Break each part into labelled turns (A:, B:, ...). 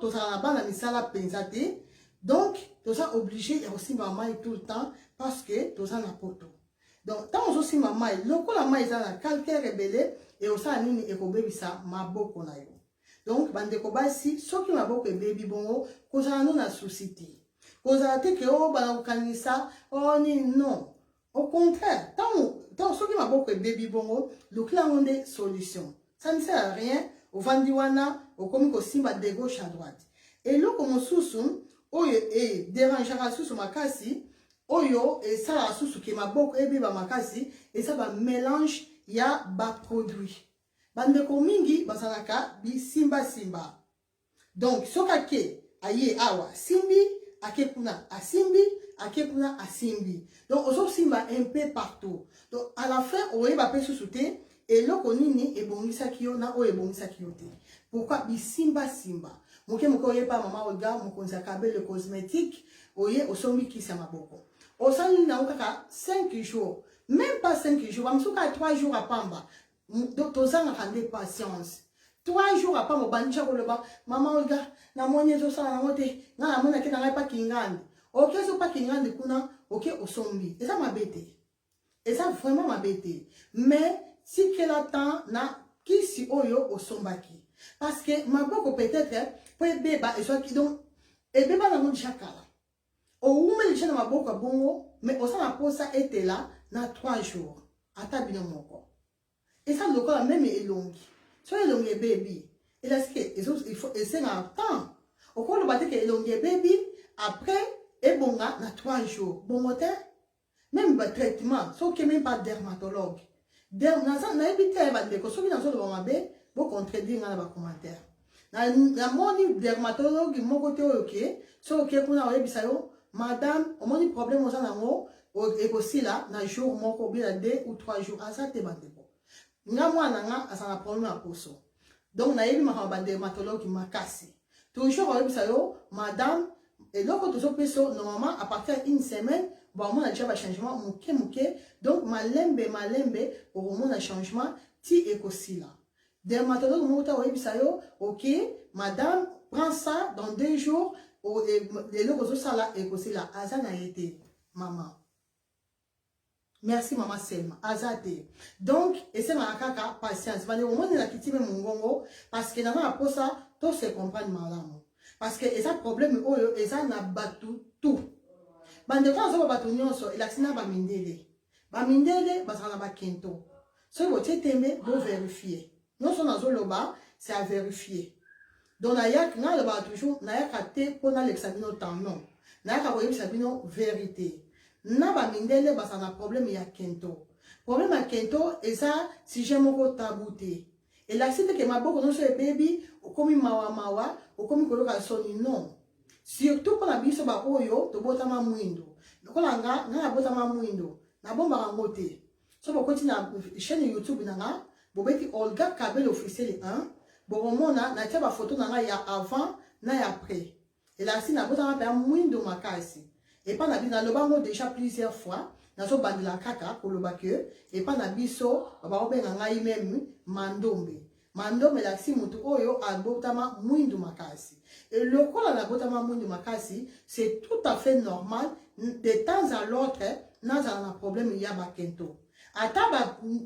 A: tu as la misala pensate. Donc, tu es obligé de aussi maman tout le temps parce que tu as la poto. Donc, tant aussi maman, le coup la maman est dans la calcaire rebelle et aussi à nini et au baby ça ma boko na yo. Donc, bande ko basi, so qui ma boko et baby bongo, cause à nous na société. Cause à te que oh bana kanisa, oh ni non. Au contraire, tant so qui ma boko et baby bongo, le clan ont des solutions. Ça ne sert à rien. Au vandiwana, au comique au simba de gauche à droite. Et là, comme sous oyo e dérangeara susu makasi oyo et ça la susu qui ma boko e biba makasi et ça va mélange ya ba produit bande ko mingi basanaka bi simba donc soka ke aye awa simbi ake kuna asimbi ake kuna asimbi donc oso simba un peu partout donc à la fin oye ba pe susu te et loko nini e bongisa kiyo na o e bongisa kiyo te pourquoi bi simba Moke oye pa mama oga mokonzi akabe le cosmétique oye osombi kisa maboko. Osali na ukaka 5 jours, même pas 5 jours, amsuka 3 jours à pamba. Donc tozanga rande patience. 3 jours à pamba bancha koloba mama oga na monye zo sala na mote na mona ke na pa kingandi. OK so pa kingandi kuna OK osombi. Et ça m'abete. Et ça vraiment m'abete. Mais si qu'elle attend na kisi oyo osombaki. Parce que ma boko peut-être pour beba et soit qui donc et beba na mon chakala. Au moment où j'ai ma boko bongo mais au sein la pose ça était là na 3 jours. Ata bino moko. Et ça le corps même est long. Soit long et baby. Et là ce que il faut essayer un temps. Au corps le batte que long et baby après et bonga na 3 jours. Bon matin même ba traitement sauf que même pas dermatologue. Dermatologue na éviter ba de ko so bien so le mabe pour contredire dans les commentaires. Na moni dermatologue mon côté OK, so OK kuna oye bisayo, madame, on moni problème aux anango et aussi là na jour mon ko bien 2 ou 3 jours à ça te bande ko. Nga mwana nga asana problème à poso. Donc na yebi ma ba dermatologue makasi. Toujours oye bisayo, madame, et donc tout ça peso normalement à partir d'une semaine, bon on a déjà un changement muke donc malembe au moment d'un changement ti écosi là. Dermatologue mota webisayo, OK, madame, prends ça dans 2 jours, et le réseau ça là, et aussi là, Azana été, maman. Merci maman Selma, Azate. Donc, et c'est ma kaka, patience. Au moment où on a quitté mon gongo, parce que dans la pose ça, tout se comprend madame. Parce que, et ça problème, et ça n'a battu tout. Bande quand ça va battu nyonso, et l'accident va mindele. Ba mindele, ba ça n'a pas kento. Ce que vous aimez, vous vérifiez. Non seulement dans le bas, c'est à vérifier. Donc, nayak na le bas toujours, nayak até pour na l'examiner tant non. Nayak a voyer sabino vérité. Na ba mindele ba ça na problème ya kento. Problème à kento et ça si j'ai mon tabouté. Et là c'est que ma boko non c'est baby, ou comme mawa, ou comme koloka soni non. Surtout pour la biso ba oyo to botama mwindo. Lokola nga na botama mwindo. Na bomba rangote. So ba continue na chaîne YouTube na nga Bobeti Olga Kabel officiel 1. Boromona na tia ba photo na nga ya avant na ya après. Et là si na bota na mwindo makasi. Et pas na bina lobango déjà plusieurs fois. Na so bandila kaka koloba que et pas na biso ba obenga ngai même mandombe. Mandombe la si mutu oyo abotama mwindo makasi. Et le kola na botama mwindo makasi, c'est tout à fait normal de temps à l'autre na un problème ya ba kento. Ata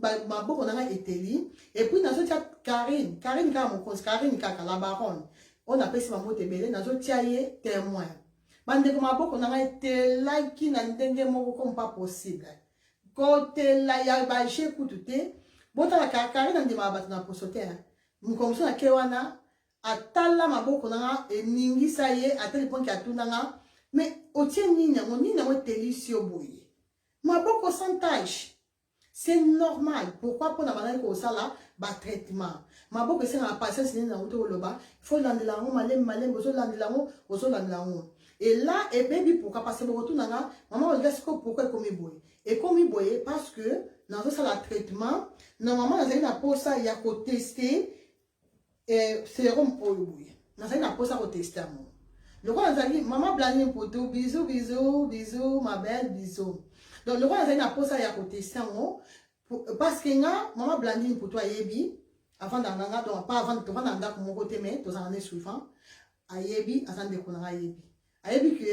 A: ba boko nanga eteli et puis nazo tia Karine ka mon cause Karine kaka la baronne on appelle ça mot tebele nazo tia ye témoin bande ko maboko nanga etela ki na ndenge moko comme pas possible côté la ya ba che kutute bota la Karine ndima ba na posote mu comme ça ke wana atala maboko nanga eningisa ye à tel point qu'atuna mais otie nini ngo teli sio boye maboko sans tache. C'est normal. Pourquoi pour la banane comme ça là, bas traitement. Ma beaucoup c'est la patience n'est dans le bas. Il faut l'en la malem, besoin l'en la Et là, et baby pourquoi parce que le retour nana, maman regarde pourquoi comme il boit. Et comme il boit parce que dans ça la traitement, normalement dans une pause ça il y a qu'au tester sérum pour le boire. Dans une pause ça au tester mon. Le roi a dit maman blanine pour tout, bisous, ma belle, bisous. Donc, le roi a dit na posa ya côté sango parce que nga maman blandine pour toi yebi avant d'anga donc pas avant de vendre comme côté mais tous en année suivant ayebi azande kuna ayebi ayebi que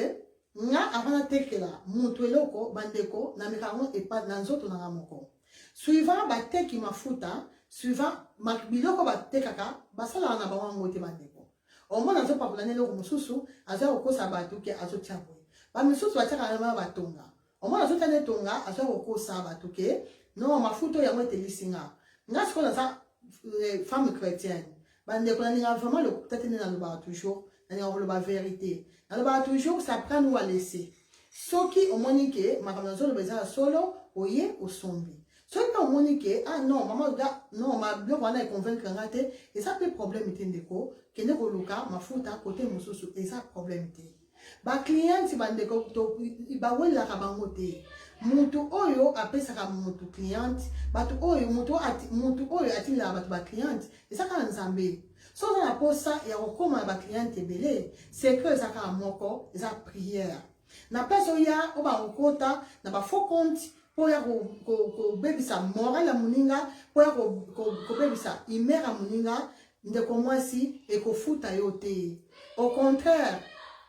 A: nga avana tekela mutu eloko bandeko na mekaron epa na nzoto na moko suivant ba teki mafuta suivant biloko ba tekaka basala na bango ngote bandeko omona zo papulane eloko mususu aza kokosa bato ke azotia boye ba misusu batiaka na batonga omona zo tane tonga aza kokosa bato ke non mafuta ya mwete lisinga nga siko na sa femme chrétienne bandeko na ninga vraiment le peut-être na loba toujours na ninga loba vérité na loba toujours ça prend nous à laisser soki omoni ke makambo zo loba solo oye osombi soki omoni ke ah non maman ga non ma biloko wana convaincre ngate et ça peut problème itendeko kende ko luka mafuta côté mususu et ça problème te ba client bandeko to ba wela ka bango te mutu oyo apesaka mutu client batu oyo mutu oyo atila batu ba client esaka nzambe so na posa ya kokoma ba client ebele c'est que ezaka moko eza prière na peso ya oba okota na ba faux compte po ya ko bebisa moral ya muninga po ya ko bebisa imera ya muninga ndeko mwasi ekofuta yo te au contraire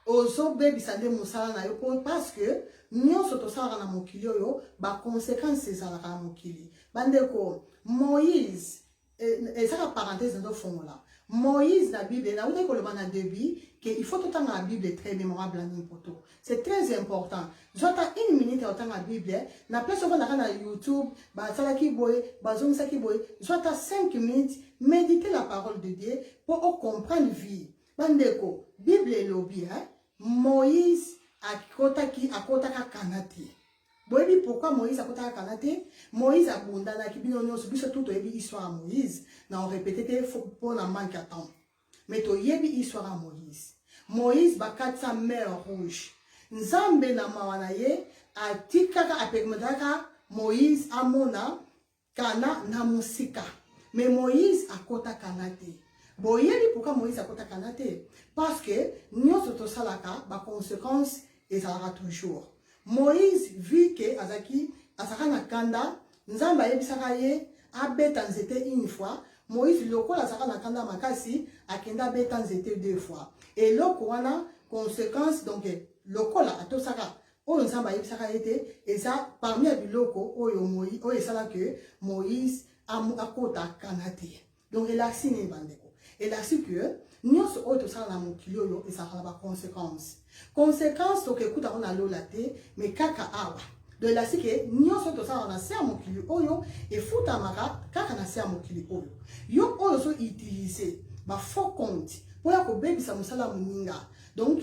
A: ozo bebisa nde musala na yo parce que nyonso tosalaka na mokili oyo baconséquence ezalaka na mokili bandeko Moïse ezaka parenthèse nzofongola Moïse na Bible na utaki koloba na début que il faut totanga la Bible très mémorable na nimpoto c'est très important zota une minute otanga la Bible na place ovanda na YouTube basalaki boye bazongisaki boye zota 5 minutes méditer la parole de Dieu pour comprendre vie bandeko Bible elobi Moïse akotaka kanate boyebi pourquoi Moïse akotaka kanate Moïse abundanaki bino nyonso biso tout toyebi histoire ya Moïse na on répété te pour na manque à temps mais toyebi histoire ya Moïse bakatisa mer rouge nzambe na mawa na ye atikaka apekmedaka Moïse amona kana na musika mais Moïse akota kanate boyebi pourquoi Moïse akota kanate parce que nyonso tosalaka ba conséquence ezalaka toujours Moïse vu que azaki asaka na kanda nzamba yebisaka ye abeta nzete une fois Moïse lokola asaka na kanda makasi akenda beta nzete deux fois et loko wana conséquence donc lokola atosaka oyo nzamba yebisaka yete eza parmi ya biloko oyo Moïse oyo esala que Moïse akota kanate donc elasi ne bandeko elasi que nyonso oyo tosala na mokili oyo ezalaka ba conséquence tokekuta na lola te mais kaka awa de elasi ke nyonso tosala na se ya mokili oyo efutamaka kaka na se ya mokili oyo yo oyo so utiliser ba faux compte po ya kobebisa mosala moninga donc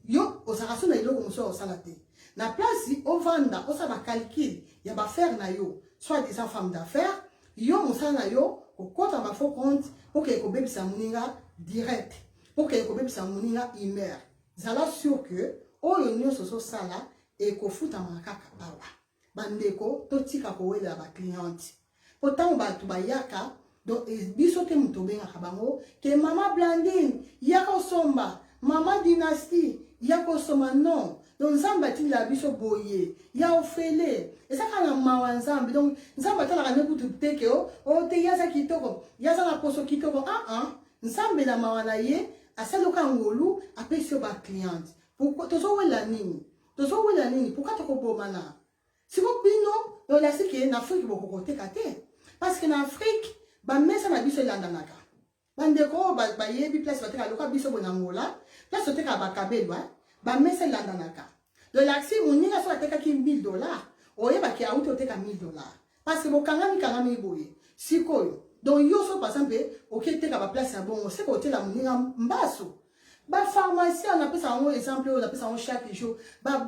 A: yo ozalaka so na eloko mosusu osala te na place ovanda osala ba calcul ya bafaire na yo soit disant femme d'affaires yo mosala na yo kokota ba faux compte pour que ekobebisa moninga direct pour que ekobebisa moninga imer zala sûr que oyo nyonso so sala ekofutama kaka awa bandeko totika kowela ba cliente pourtant bato bayaka donc biso te muto bengaka bango ke mama Blandine yaka osomba mama Dynastie yaka osomba non donc nzambe atindela biso boye ya ofele ezaka na mawa nzambe donc nzambe atalaka ne kutu te ke o te yaza kitoko yaza na poso kitoko nzambe na mawa na ye asaloka ngolu apesi yo ba cliente pourquoi tozowela nini pourquoi tokobomana siko bino olasi ke na Afrique bokokoteka te parce que na Afrique bamesa na biso elandanaka bandeko bayebi place bateka loka biso bonangola place oteka bakabelwa bamesa elandanaka le laxi moninga so atekaki $1000 oyebaki auti oteka $1000 parce que bokangami boye sikoyo donc yo so par exemple oketeka baplace ya bongo seko otela moninga mbaso pharmacie on appelle ça un exemple on appelle ça chaque jour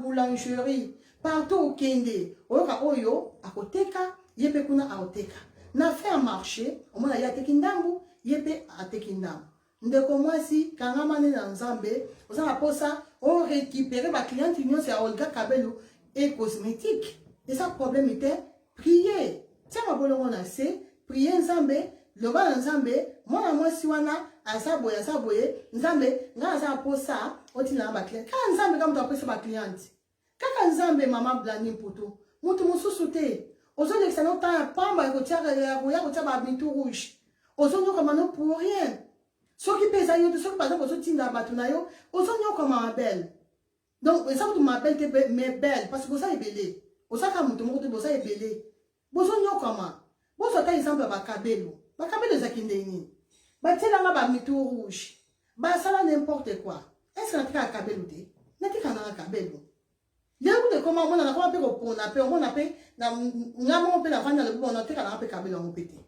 A: boulangerie partout okende oyoka oyo akoteka yepe kuna aoteka na fait un marché omona ya tekindambu yepe atekindambu ndeko mwasi kangama na nzambe ozanga posa o récupérer ba client nyonso ya Olga Kabelu et cosmétique et ça problème était prier tiens ma bolongo na se prier nzambe loba nzambe mwana mwasi wana asaboye nzambe nga aza posa otina ba client ka nzambe kama topesa ba client kaka nzambe mama Blandine poto mutu mususu te ozolekisa no temps pamba ya kotia ba bitu rouge ozonyoka mano pour rien Ce qui pèse à yo, ce qui par exemple, ce tinda batunayo, on s'en y comme ma belle. Donc, ça vous m'appelle mais belle, parce que ça est belé. On s'en a mouton, ça est belé. Vous s'en y comment? Vous sortez exemple à Kabelo. Bakabelo Zakindeni. Batela nga ba mitou rouge. Ba ça n'importe quoi. Est-ce qu'on a à Kabelo te? N'est-ce qu'on a à Kabelo? Il y a où de comment on a pas pour on a fait na ngamo pe na vanda le bon noté kana pe Kabelo on pété.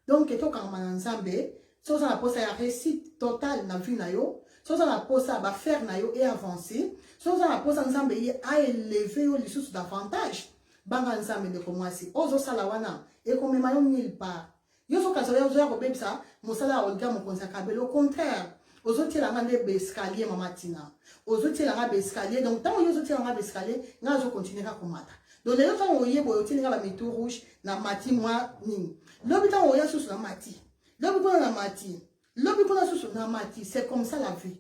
A: Donc eto quand man ensemble, so ça la pose ya réussite totale na vie na yo, so ça la pose ba faire na yo et avancer, so ça la pose ensemble à élever yo les sources d'avantage. Banga ensemble de comment si ozo salawana et comme mayon nulle part. Yo so kaso yo zo ko bebisa mosala olga mo konsa Kabelo au contraire. Ozo tela ngande be escalier mamatina. Ozo tela ngande be escalier donc tant yo zo tela ngande be escalier nga zo continuer ka komata. Donc les autres ont eu pour tela ngaba mitou rouge na mati moi ni. L'hôpital on y a sous la mati. L'hôpital na mati. L'hôpital sous na mati, c'est comme ça la vie.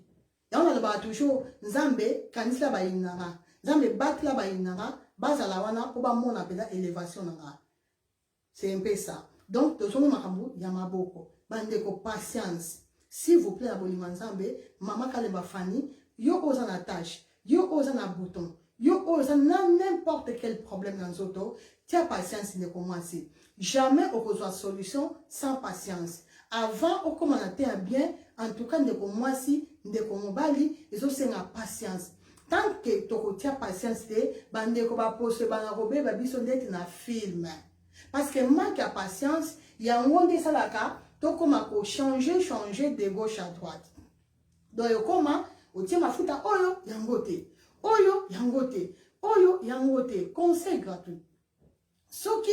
A: Et on a le bas toujours Nzambe kanisla ba inara. Nzambe batla ba inara, bazala wana pour ba mon appel élévation nanga. C'est un peu ça. Donc, de son makambu, yamaboko. Bandeko patience. S'il vous plaît, abonnement Nzambe, maman Kaleba Fanny, yo osa na tâche, yo osa na bouton, yo osa na n'importe quel problème dans l'auto, tiens patience, il ne commence. Jamais on reçoit solution sans patience. Avant, on commence à bien, en tout cas, ne commence, ne commence, et ça c'est la patience. Tant que tu as patience, bandeko ba poste, banarobe, babiso d'être na film. Parce que manque de patience, il y a un monde de salaka, donc comment changer de gauche à droite. Donc comment on tient ma fouta oyo yangote, oyo yangote, oyo yangote, conseil gratuit. Ce qui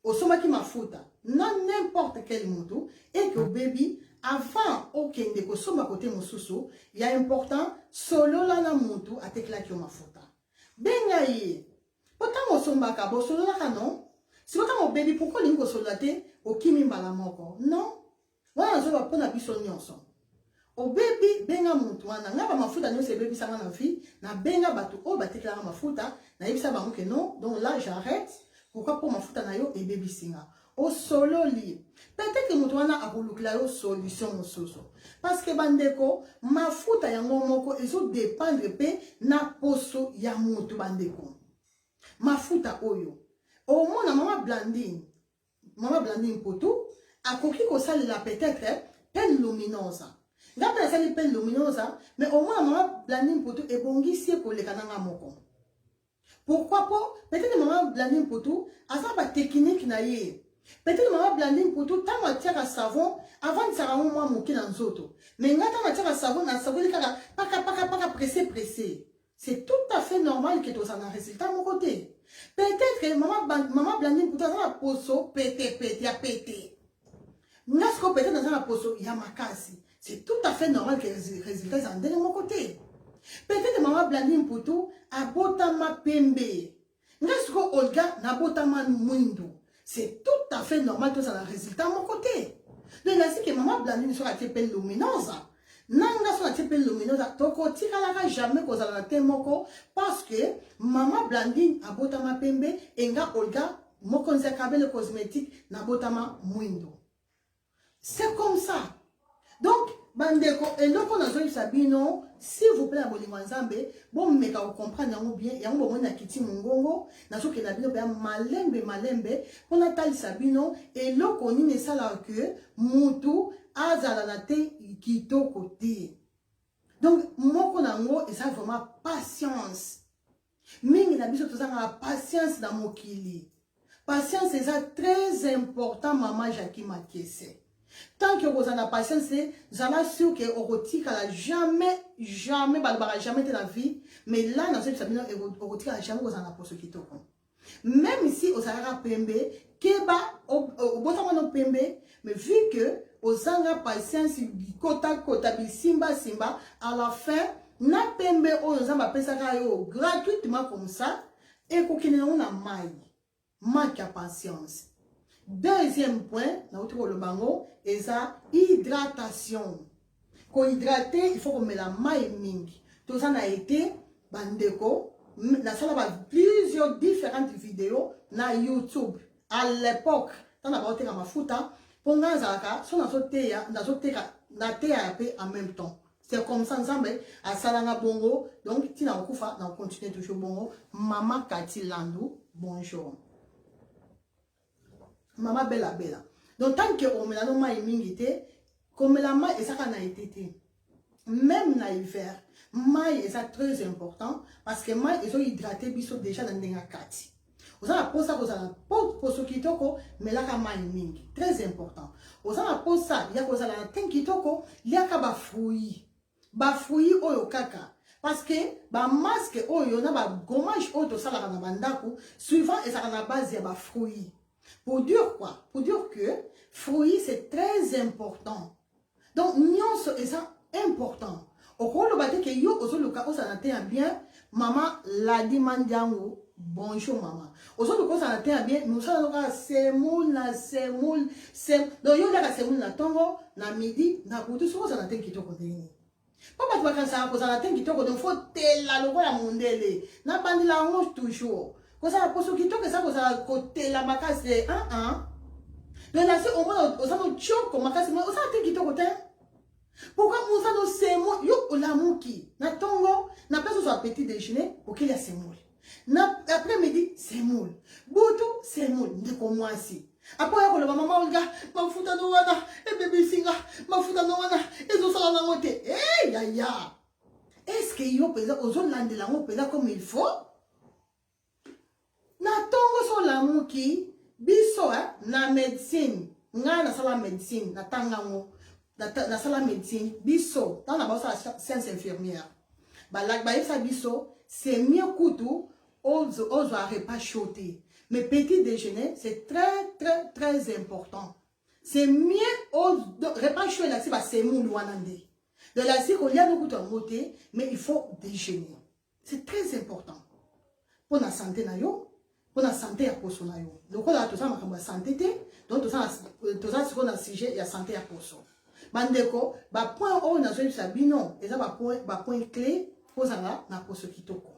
A: au soma qui ma fouta, n'importe quel moto et que baby avant aucun de ko soma côté mon sousou, il y a important solo la na moto à te claquer ma fouta. Benga yi, pourtant mon soma ka bo solo la non. Si vous avez un bébé, pourquoi vous avez soldaté au kimi balamoko? Non. Voilà, je vais prendre la bison nyonson. Au bébé, benga moutouana, n'a pas ma fouta, nous c'est bébé, ça m'a vie, n'a benga batou, oh, bah, t'éclaire ma fouta, n'a eu ça, bah, que non. Donc là, j'arrête. Pourquoi pour ma fouta, n'a yo, et bébé singa. Au solo li. Peut-être que moutouana a voulu clair solution, mon soso. Parce que bandeko, ma fouta, yango moko, ils ont dépendre, pe, na poso, ya moutou bandeko. Ma fouta, oyo. Au moins, maman Blandine Poto a compris que ça l'a peut-être peine luminosa. N'a ça peine luminosa, mais au moins maman Blandine Poto est bon ici pour les cananga moko. Pourquoi pas? Peut-être maman Blandine Poto a ça pas technique naïe. Peut-être maman Blandine Poto tant matière à savon avant de s'arranger moi moquer dans zoto. Mais n'a tant matière à savon na savon pas pressé. C'est tout à fait normal que tu aies un résultat à mon côté. Peut-être que maman Blandine pour dans la poso pété. Nasko peut-être dans la poso yamakasi. C'est tout à fait normal que les résultats sont de mon côté. Peut-être que maman Blandine pour tout a botama pembe. Nasko Olga na botama muindo. C'est tout à fait normal que ça a un résultat à mon côté. Donc ainsi que maman Blandine sera tepel luminosa. Nanga so atepe luminosa toko tika la jamais kozala na temoko parce que maman Blandine abotama pembe enga Olga mokonza Kabelo cosmétique na botama mwindo. C'est comme ça. Donc bandeko eloko na zo sabino s'il vous plaît abonnement Nzambe bon meka ko comprendre yango bien yango bon na kiti mungongo na so ke na bino ba malembe pour na tali sabino eloko ni ne sala que mutu azala na te kito côté. Donc moko nango et ça vraiment patience. Mingi na biso tozanga la patience dans mokili. Patience c'est ça très important maman Jackie Makiese. Tant que vous en avez patience, vous allez sûr que vous retirez jamais de la vie. Mais là, dans cette famille, vous retirez jamais vous en avez pour ce qui tourne. Même si vous avez pembe, keba, au pembe, mais vu que vous avez patience, kota, simba, à la fin, na pembe, vous avez ça gratuitement comme ça, et vous avez une manque de patience. Deuxième point, le bango, et ça, hydratation. Pour hydrater, il faut qu'on mette la maille ming. Tout ça a été, bandeko, la salle a plusieurs différentes vidéos na YouTube. À l'époque, dans la beauté ma fouta, pour nga zaka, son na sote na te ya pe en même temps. C'est comme ça ensemble à salanga bongo donc tina okufa na continue toujours bongo. Maman Cathy Landou, bonjour. Maman Bella Bella. Donc tant que on me la noma imingité comme la main et ça na été même na hiver maille est ça très important parce que maille ils ont hydraté biso déjà dans denga kati. Vous avez posé ça, vous avez posé ce kitoko, mais là ka maille mingi très important. Vous avez posé ça, il y a posé la ten kitoko, il y a ka ba fruits oyo kaka parce que ba masque oyo na ba gommage oyo to sala na bandako suivant et ça na base ya ba fruits. Pour dire quoi? Pour dire que fruits c'est très important. Donc nyonso et ça important. Au cours de bataille que yo ozo le cas ça na bien maman la dimandiango bonjour maman. Ozo le cas ça na bien nous ça na semoule donc yo la semoule na tongo na midi na kutu so ça na ten kitoko ndeni. Papa tu vas quand ça na ten kitoko donc faut tela lo la mondele na bandi la on toujours. Ko ça poso kitoko ça ko ça côté la makase donc là c'est au moins on ça no choko makase mais on ça ten kitoko ten. Pourquoi on ça no semo yo la muki na tongo na place soit petit déjeuner pour qu'il y a semoule. Na après-midi semoule. Boutou semoule ndeko mwasi. Après ya ko le maman olga mafuta no wana e bébé singa mafuta no wana ezo sala na ngote. Eh ya ya. Est-ce que yo pesa ozo landela ngo pesa comme il faut? Na tongo so la muki biso na médecine. Nga na sala médecine na tangango. Na sala médecine biso dans la base sciences infirmières ça biso c'est mieux couteau aux repas chaudés mais petit déjeuner c'est très important c'est mieux aux repas chauds là c'est pas semoule wanande de la si qu'on y a beaucoup de moté mais il faut déjeuner c'est très important pour la santé na yo pour la santé à poso na yo donc là tout ça ma santé donc tout ça c'est qu'on a sujet il y a santé à poso. Bandeko, ba point o na zoyi sabino, eza ba point clé pour ça na poso kitoko.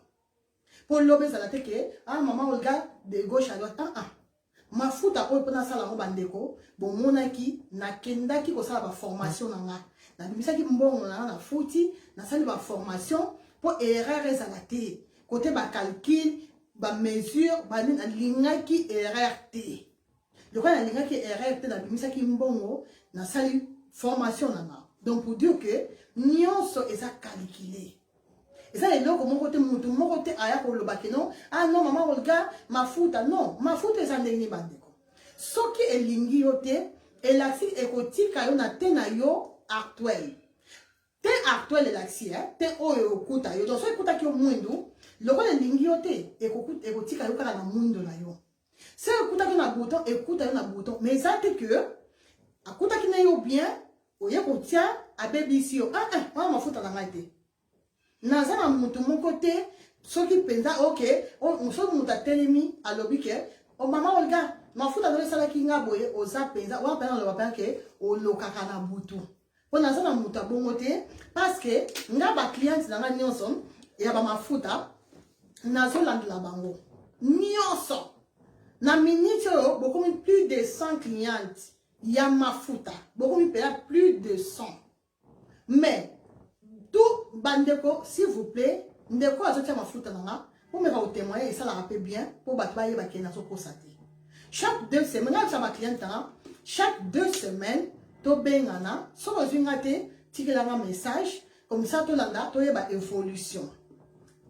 A: Pour l'obé ça la teke, maman Olga de gauche à droite, ma futa o pona sala ngo bandeko, bon monaki na kendaki ko sala ba formation na na bimisaki mbongo na futi, na sala ba formation pour erreur ezalate. Côté ba calcul, ba mesure, ba na lingaki erreur te. Donc on a lingaki erreur te na bimisaki mbongo na sali formation nana. Donc pour dire que nyonso eza calculé. Et ça les gens comme mon côté aya ko lobake non non maman Olga mafuta non mafuta eza ndenge bandeko. Soki elingi yote elaxi ekotika yo na te na yo actuel. Te actuel elaxi te oyo okuta yo donc so ekuta ki mwindu loko elingi yote ekotika yo kala na mwindu na yo. Se ekuta ki na bouton ekuta yo na bouton mais ça te que akuta ki na yo bien oye kotia abebisi yo wana mafuta na ngai te naza na mutu moko te soki penza ok so mutu atelemi alobi ke mama Olga mafuta no esalaki nga boye oza penza wana pena loba pena ke olokaka na butu po naza na mutu abongo te parce que nga bacliente na nga nyonso ya bamafuta nazolandela bango nyonso na minute oyo bokomi plus de 100 clientes ya mafuta beaucoup mi paya plus de 100 mais tout bandeko s'il vous plaît ndeko azotia mafuta nanga pour me au témoigner et ça la rappelle bien pour batba yeba ke nazo kosati chaque 2 semaines ça ma cliente chaque 2 semaines to bengana so ozinga te tikelanga message comme ça to landa to yeba évolution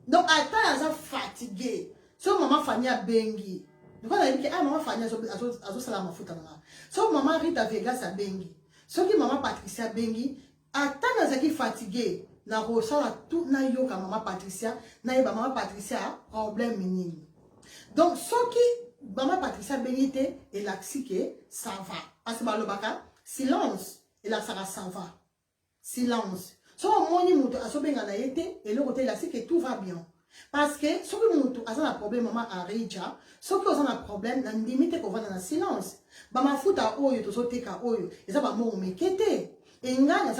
A: donc attends aza fatigué so maman Fania bengi. Donc on a dit que maman Fania azo sala mafuta nanga. So maman Rita Vegas a bengi. So ki maman Patricia bengi, attends azaki fatigué na rosala tout na yo ka maman Patricia, na yeba maman Patricia problème minime. Donc so ki maman Patricia bengi te et l'axi que ça va. Parce que balobaka silence et là ça va. Silence. So moni muto aso benga na yete et le côté l'axi que tout va bien. Parce que ce que nous avons un problème maman arija, ce que nous avons un problème dans limite qu'on va dans le silence. Ba mafuta oyo to soteka oyo, eza ba mo mekete. Et nga na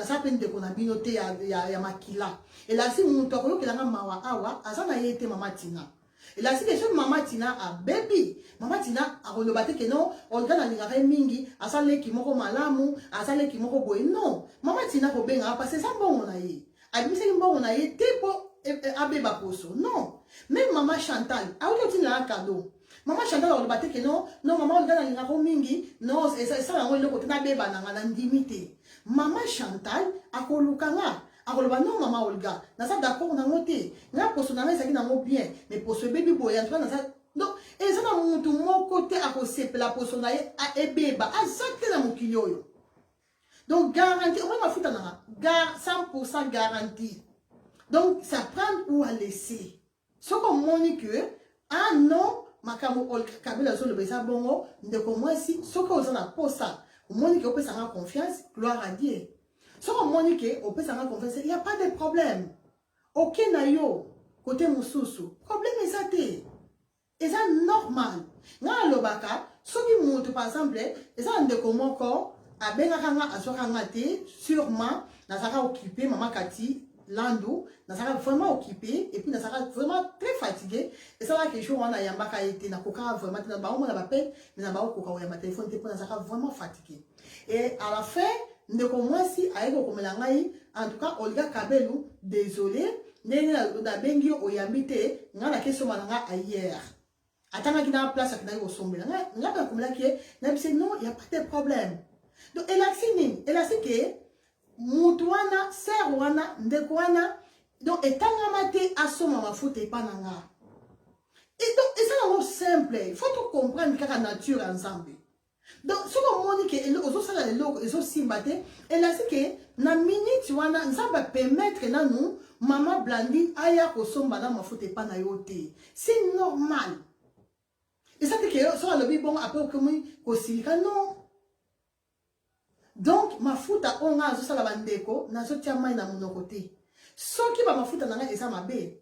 A: sapen de kona binote ya makila. Et là si nous to ko kelanga mawa awa, asa na yete mama tina. Et là, si les maman tina a baby, maman tina a relobate que non, on regarde dans les mingi, à ça les qui m'ont malamu, à ça les qui m'ont boy. Non, maman tina ko benga parce que ça bon on a eu. Admis c'est bon on a eu tipo abeba poso. Non, même maman Chantal, a où tu un cadeau. Maman Chantal a relobate que non, non maman regarde dans les mingi, non, et ça on le côté na beba na ndimité. Maman Chantal a kolukanga. Akoloba non maman Olga, na ça d'accord na ngote. Na poso na ngesa ki na ngo bien, mais poso baby boy en tout cas na ça donc et ça na mutu mon côté a ko sepe la poso na a ebeba, a zakte na mukili yo. Donc garantie, on va foutre na 100% garantie. Donc ça prend pour laisser. Ce qu'on moni que ah non, makamo Olga kabela zo le besa bongo, ndeko moi si ce qu'on a posa, moni que on peut s'en confiance, gloire à Dieu. Si on monique, on peut s'en confiance, il n'y a pas de problème. Ok, nayo, côté moussousou, problème est ça. Et ça normal. Nga lobaka, ce qui monte par exemple, et ça on découvre encore, à Benakanga, à Sorangate, sûrement, n'a pas occupé, maman Kati, Landou, n'a pas vraiment occupé, et puis n'a pas vraiment très fatigué. Et ça là quelque chose on a yambaka été, n'a pas vraiment, n'a pas on a peine, mais n'a pas au yamba téléphone, n'a pas vraiment fatigué. Et à la fin, ndeko mwasi aiko komelangai en tout cas Olga Kabelu désolé ndenge na bengi oyambite ngana keso mananga hier atanga kina place akina ko sombela ngana komela ke na bise non il y a pas de problème donc elle a que mutu wana ser wana ndeko wana donc etanga mate asoma mafuta epananga et donc et ça c'est simple il faut tout comprendre que la nature ensemble. Donc, ce qu'on dit que les autres simbaté, et là c'est que na minute wana ça va permettre na nous maman Blandine aya ko somba na mafuta pa na yote. C'est normal. Et ça que sur le bon après que moi ko silika non. Donc mafuta onga zo sala bandeko na zo tia mai na monokote. Soki ba mafuta na nga eza mabe.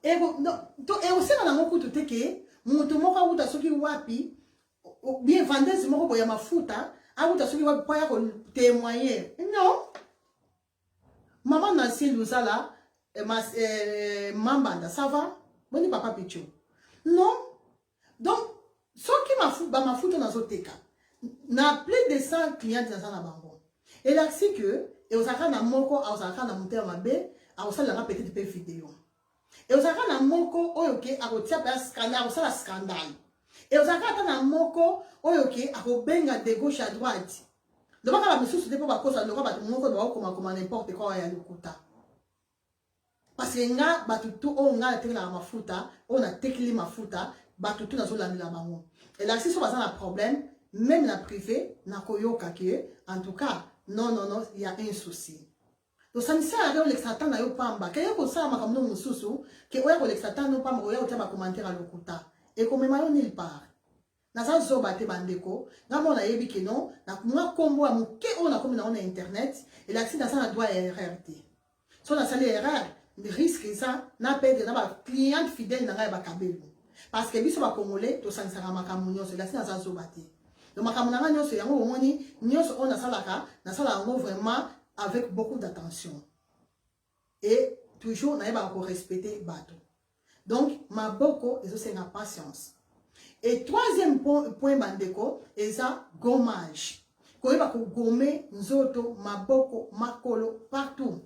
A: Et donc et aussi na ngoko tout que mutu moko uta soki wapi bien vendeuse moko boya mafuta abuta soki wa poya ko témoigner non maman Nancy Luzala mambanda ça va boni papa picho non donc soki mafuta na zoteka na plus de 100 clients dans na bango et là c'est que et osaka na moko osaka na monter mabe osala na petite pe vidéo et osaka na moko oyoke akotia pa scandale osala scandale. Et aux akata na moko oyoke akobenga de gauche à droite. Donc ba misusu depo ba kosa loko ba moko ba koma n'importe quoi ya lokuta. Parce que nga batutu o nga te na mafuta, on a tekli mafuta, batutu na zo landela bango. Et là si so ba un problème, même la privé na koyoka ke en tout cas non il y a un souci. Donc ça ne sert à rien l'extratan na yo pamba. Ke ko sa makamno mususu ke oya ko l'extratan no pamba oya otya ba commentaire à lokuta. Et comme mayo nulle part. Naza zoba te bandeko, na mona yebi ke non, na mwa kombo a muke on a comme na internet et l'accident ça na doit RRT. So na sali erreur, risque ça na perdre na ba client fidèle na ba kabelo. Parce que biso ba congolais to sansaka makamu nyonso l'accident ça zoba te. Donc makamu na nyonso yango omoni nyonso on a salaka, na sala yango vraiment avec beaucoup d'attention. Et toujours na ba ko respecter bato. Donc, ma boko, c'est la patience. Et troisième point, bandeko, c'est ça, gommage. Quand il va gommer, nzoto, ma boko, makolo, partout.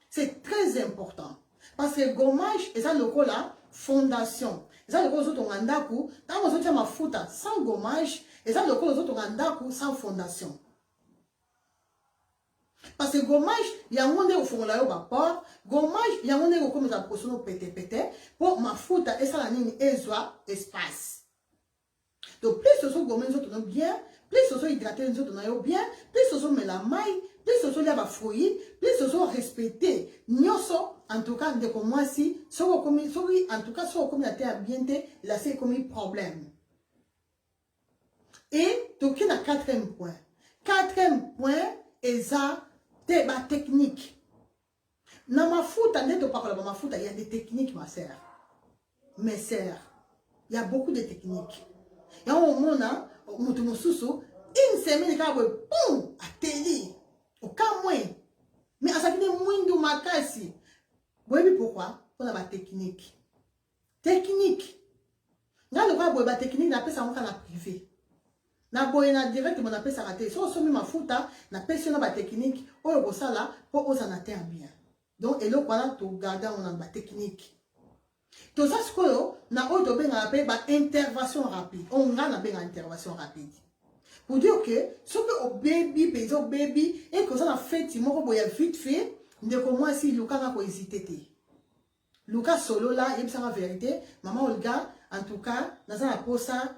A: C'est très important. Parce que gommage, c'est ça le là, fondation. C'est ça le cas autres andaku, tant que vous ma fouta sans gommage, et ça le cas autres andaku sans fondation. Parce que gommage, il y a un monde au fond là au bas gommage, il y a un monde comme ça pour son pété pour ma faute et ça la ligne espace. Donc plus ce sont gommés nous autres bien, plus ce sont hydratés nous autres bien, plus ce sont met la maille, plus ce sont là bas fruits, plus ce sont respectés. Nyoso en tout cas de comme moi si, so comme en tout cas so comme la terre bien té, là c'est comme un problème. Et donc il y a quatrième point. Quatrième point est ça ma technique. Dans ma foot, il y a des techniques, ma sœur. Mes sœurs, il y a beaucoup de techniques. Il y a un moment, une semaine, il y a boum, à télé, au cas moins. Mais à ça qui est moins de ma casse. Vous voyez pourquoi? On a ma technique. Technique. nga le boye ba technique na pesa ngoka na privé na boye na direct mon appelle ça raté so so mi mafuta na pesa na ba technique oyo ko sala po oza na terre bien donc eloko wana to garder on ba technique to ça skoyo na oyo to benga pe ba intervention rapide on nga na benga intervention rapide pour dire que ce que au baby paysan baby et que ça na fait moko boya vite fait ndeko moi si luka na ko hésiter te luka solo là il la vérité maman Olga en tout cas dans la posa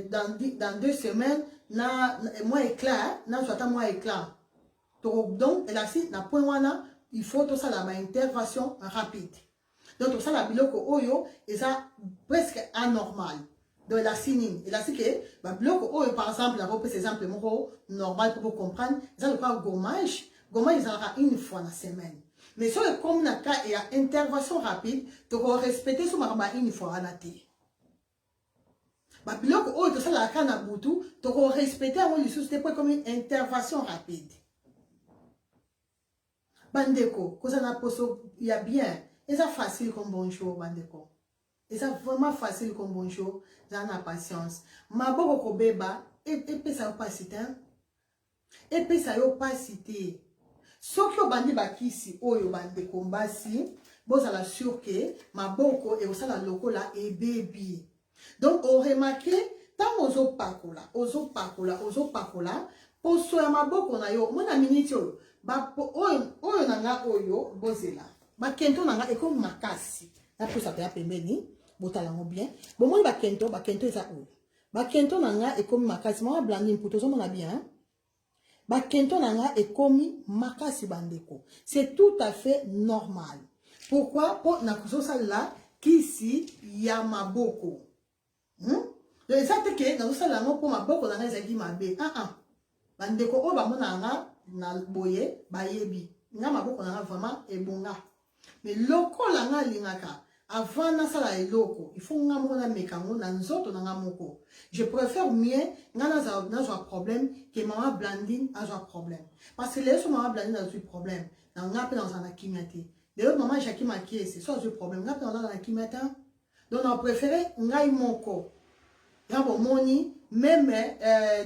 A: dans 2 semaines na moi éclat na soit moi éclat donc elle a si na point wana il faut tout ça la intervention rapide donc tout ça la biloko oyo et ça presque anormal donc la signe et là c'est que ba biloko oyo par exemple la repose exemple moko normal pour comprendre ça le pas gommage ça aura une fois la semaine mais sur le comme na cas et à intervention rapide tu dois respecter sur ma une fois à la té ba biloko oyo tout ça la cas na butu tu dois respecter avant les choses c'était comme une intervention rapide bandeko ko ça na poso il y a bien et ça facile comme bonjour bandeko et ça vraiment facile comme bonjour dans la patience ma boko ko beba et pesa yo pas cité et pesa yo pas cité soki obandi bakisi oyo bandeko mbasi bozala sûr que ma boko et osala lokola et baby donc on remarque tant ozo pakola poso ya maboko na yo mona minute oyo ba oyo nanga oyo bozela ba kento nanga eko makasi na posa pe pembeni botala ngo bien bon moi ba kento eza oyo ba kento nanga eko makasi mama blandine pour tozo mona bien ba kento nanga eko makasi bandeko c'est tout à fait normal pourquoi pour na kuzosa la kisi ya maboko le exact que na usala ngo pour maboko nanga ezaki mabe bandeko o ba mona nga na boye bayebi nga maboko nanga vraiment ebonga mais loko la nga lingaka avant na sala eloko il faut nga mona mekango na nzoto nanga moko je préfère mieux nga na zo problème que maman Blandine a zo problème parce que les maman Blandine a zo problème na nga pe dans un akimiate les autres maman Jackie Makie c'est soit zo problème nga pe dans un akimiate donc on préféré nga moko ya bo moni même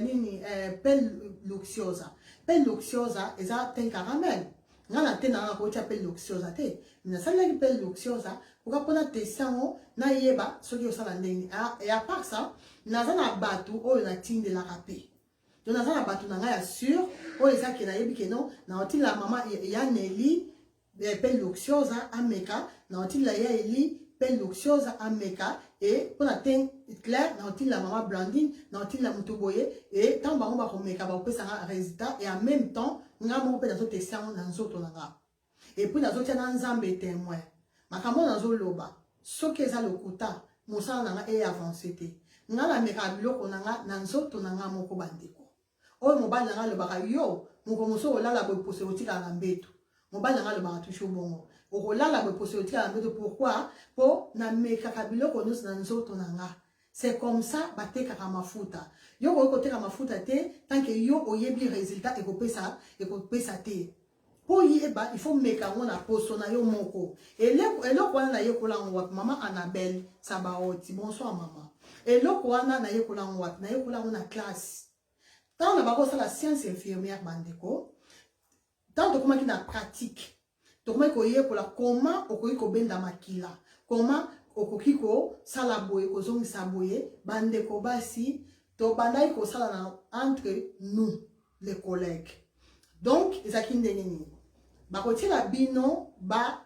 A: nini pelle luxiosa eza ten caramel ngana te na ko cha pelle luxiosa te na sala ki pelle luxiosa pourquoi pona tesango na yeba soki osala ndeni et à part ça naza na batu oyo na tinde la rapé donc naza na batu na nga ya sûr oyo eza ke na yebi ke non na otile la maman ya Nelly pelle luxiosa ameka na otile la ya Eli pelle luxiosa ameka et pour la teint clair na otile la maman Blandine na otile la mutoboye et tant bango ba komeka ba opesa nga résultat et en même temps nga mo pe na zo tesango na nzoto na nga et puis na zo tia na nzambe témoin makambo na zo loba soki eza lokuta mosala na nga e avancé te nga na meka biloko na nga na nzoto na nga moko bandeko oyo mobali na nga lobaka yo moko moso olala boye pose otika na mbeto mobali na nga lobaka toujours bongo okolala boye pose otika na mbeto pourquoi po na mekaka biloko nyonso na nzoto na nga c'est comme ça batekaka mafuta yo koki koteka mafuta te tant que yo oyebi résultat ekopesa te po yeba il faut meka ngo na poso na yo moko eloko wana na yekola ngo wapi mama Annabelle Sabaoti bonsoir mama eloko wana na yekola ngo wapi na yekola ngo na classe tant na bako sala science infirmière bandeko tant tokomaki na pratique tokomaki koyekola comment okoki kobenda makila comment okoki kosala boye kozongisa boye bandeko basi to bandaki kosala na entre nous les collègues donc ezaki ndenge nini bakotiela bino ba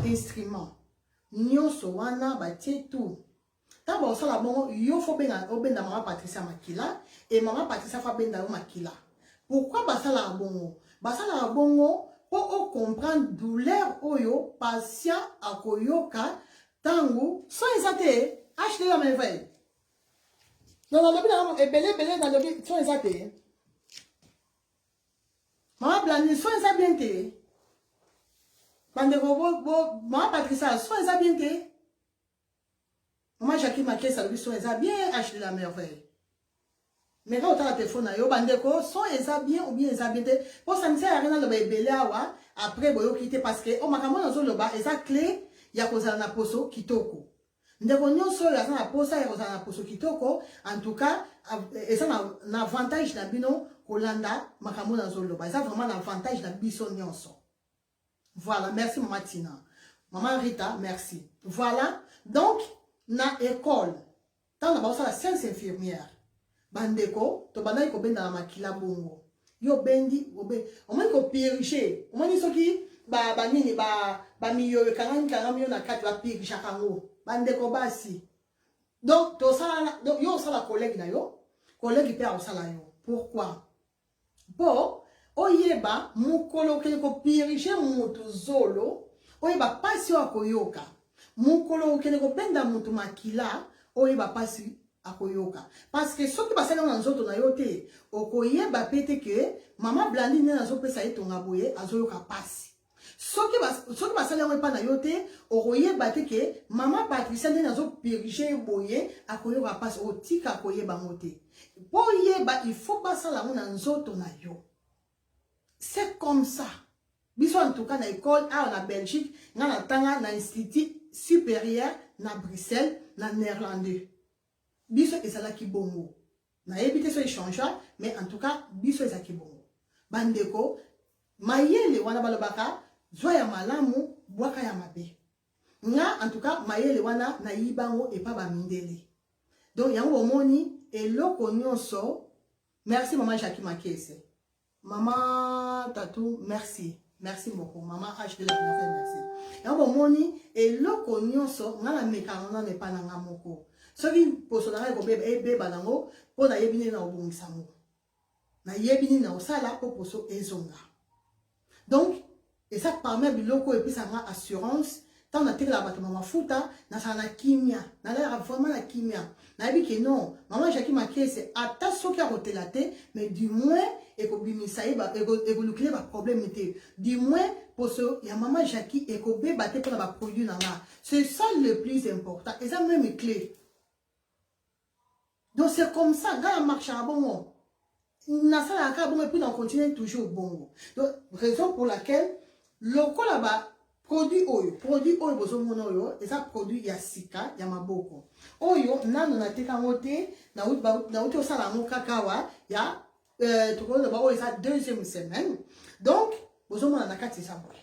A: instrument nyonso wana batie tout ntango bakosala bongo yo fo obenda mama Patricia makila et mama Patricia fo abenda yo makila pourquoi basalaka bongo po ocomprendre douleur oyo patient akoyoka tango so eza te acheter la merveille non nalobi na ebele nalobi so eza te mama Blandine so eza bien te bandeko mama Patricia so eza bien te mama Jackie Makie salobi so eza bien acheter la merveille mais quand otala téléphone na yo bandeko so eza bien ou bien eza bien te po ça ne sert à rien loba ebele awa après boyoki te parce que o makambo nazo loba eza clé ya kozala na poso kitoko ndeko nyonso oyo aza na posa ya kozala na poso kitoko en tout cas eza na avantage na bino kolanda makambo nazoloba eza vraiment na avantage na biso nyonso. Voilà, merci maman Tina. Maman Rita, merci. Voilà, donc na école tant na baosa la science infirmière bandeko to bana ko benda na makila bongo yo bendi obe o moni ko piricher o moni soki ba nini ba miyo kanga miyo na kati ba piricher kango bandeko basi. Donc to sala donc yo sala collègue na yo collègue pe o sala yo. Pourquoi? Bon oyeba mukolo kele ko piricher mutu zolo oyeba pasi wa koyoka mukolo kele ko benda mutu makila oyeba pasi akoyoka parce que soki basala na nzoto na yo te okoyeba pete ke mama Blandine na zo pesa etonga boye azoyoka pasi soki basala ngo pa na yo te okoyeba te ke mama Patricia na zo piriger boye akoyoka pasi otika akoyeba ngote boyeba il faut basala ngo na nzoto na yo. C'est comme ça. Biso en tout cas na école en Belgique, na tanga na institut supérieur na Bruxelles na néerlandais. Biso ezala ki bongo. Na ebité so échange mais en tout cas biso ezala ki bongo. Bandeko mayele wana balobaka zwa ya malamu bwaka ya mabe. Nga en tout cas mayele wana na yibango et pas ba mindele. Donc yango omoni eloko nyonso. Merci maman Jackie Makese. Maman Tatou, merci. Merci beaucoup. Maman H de la merci. Et on moni et loko nyonso ngala mekana ne pa nanga moko. Soki posonara ko bebe banango po na yebini na obungisa mo. Na yebini na osala po poso ezonga. Donc et ça permet biloko et puis ça rend assurance tant na tela bato mama futa na sana kimia. Na la vraiment la kimia. Na bi que non, maman Jackie Makese ata soki a hotelate mais du moins et ko bimisa e ba e ko lukile ba problème té du moins pour ce ya maman Jackie et ko be baté pour ba produit nanga. C'est ça le plus important et ça même clé. Donc c'est comme ça dans la marche à bon. Na ça la ka bon et puis on continue toujours bon. Donc raison pour laquelle loko là-bas produit oyo bozo mona oyo eza produit ya sika ya maboko oyo nano na teka ngote na uti osala ngo kakawa ya tukolo ba oyo eza deuxième semaine donc bozo mona na kati sa boye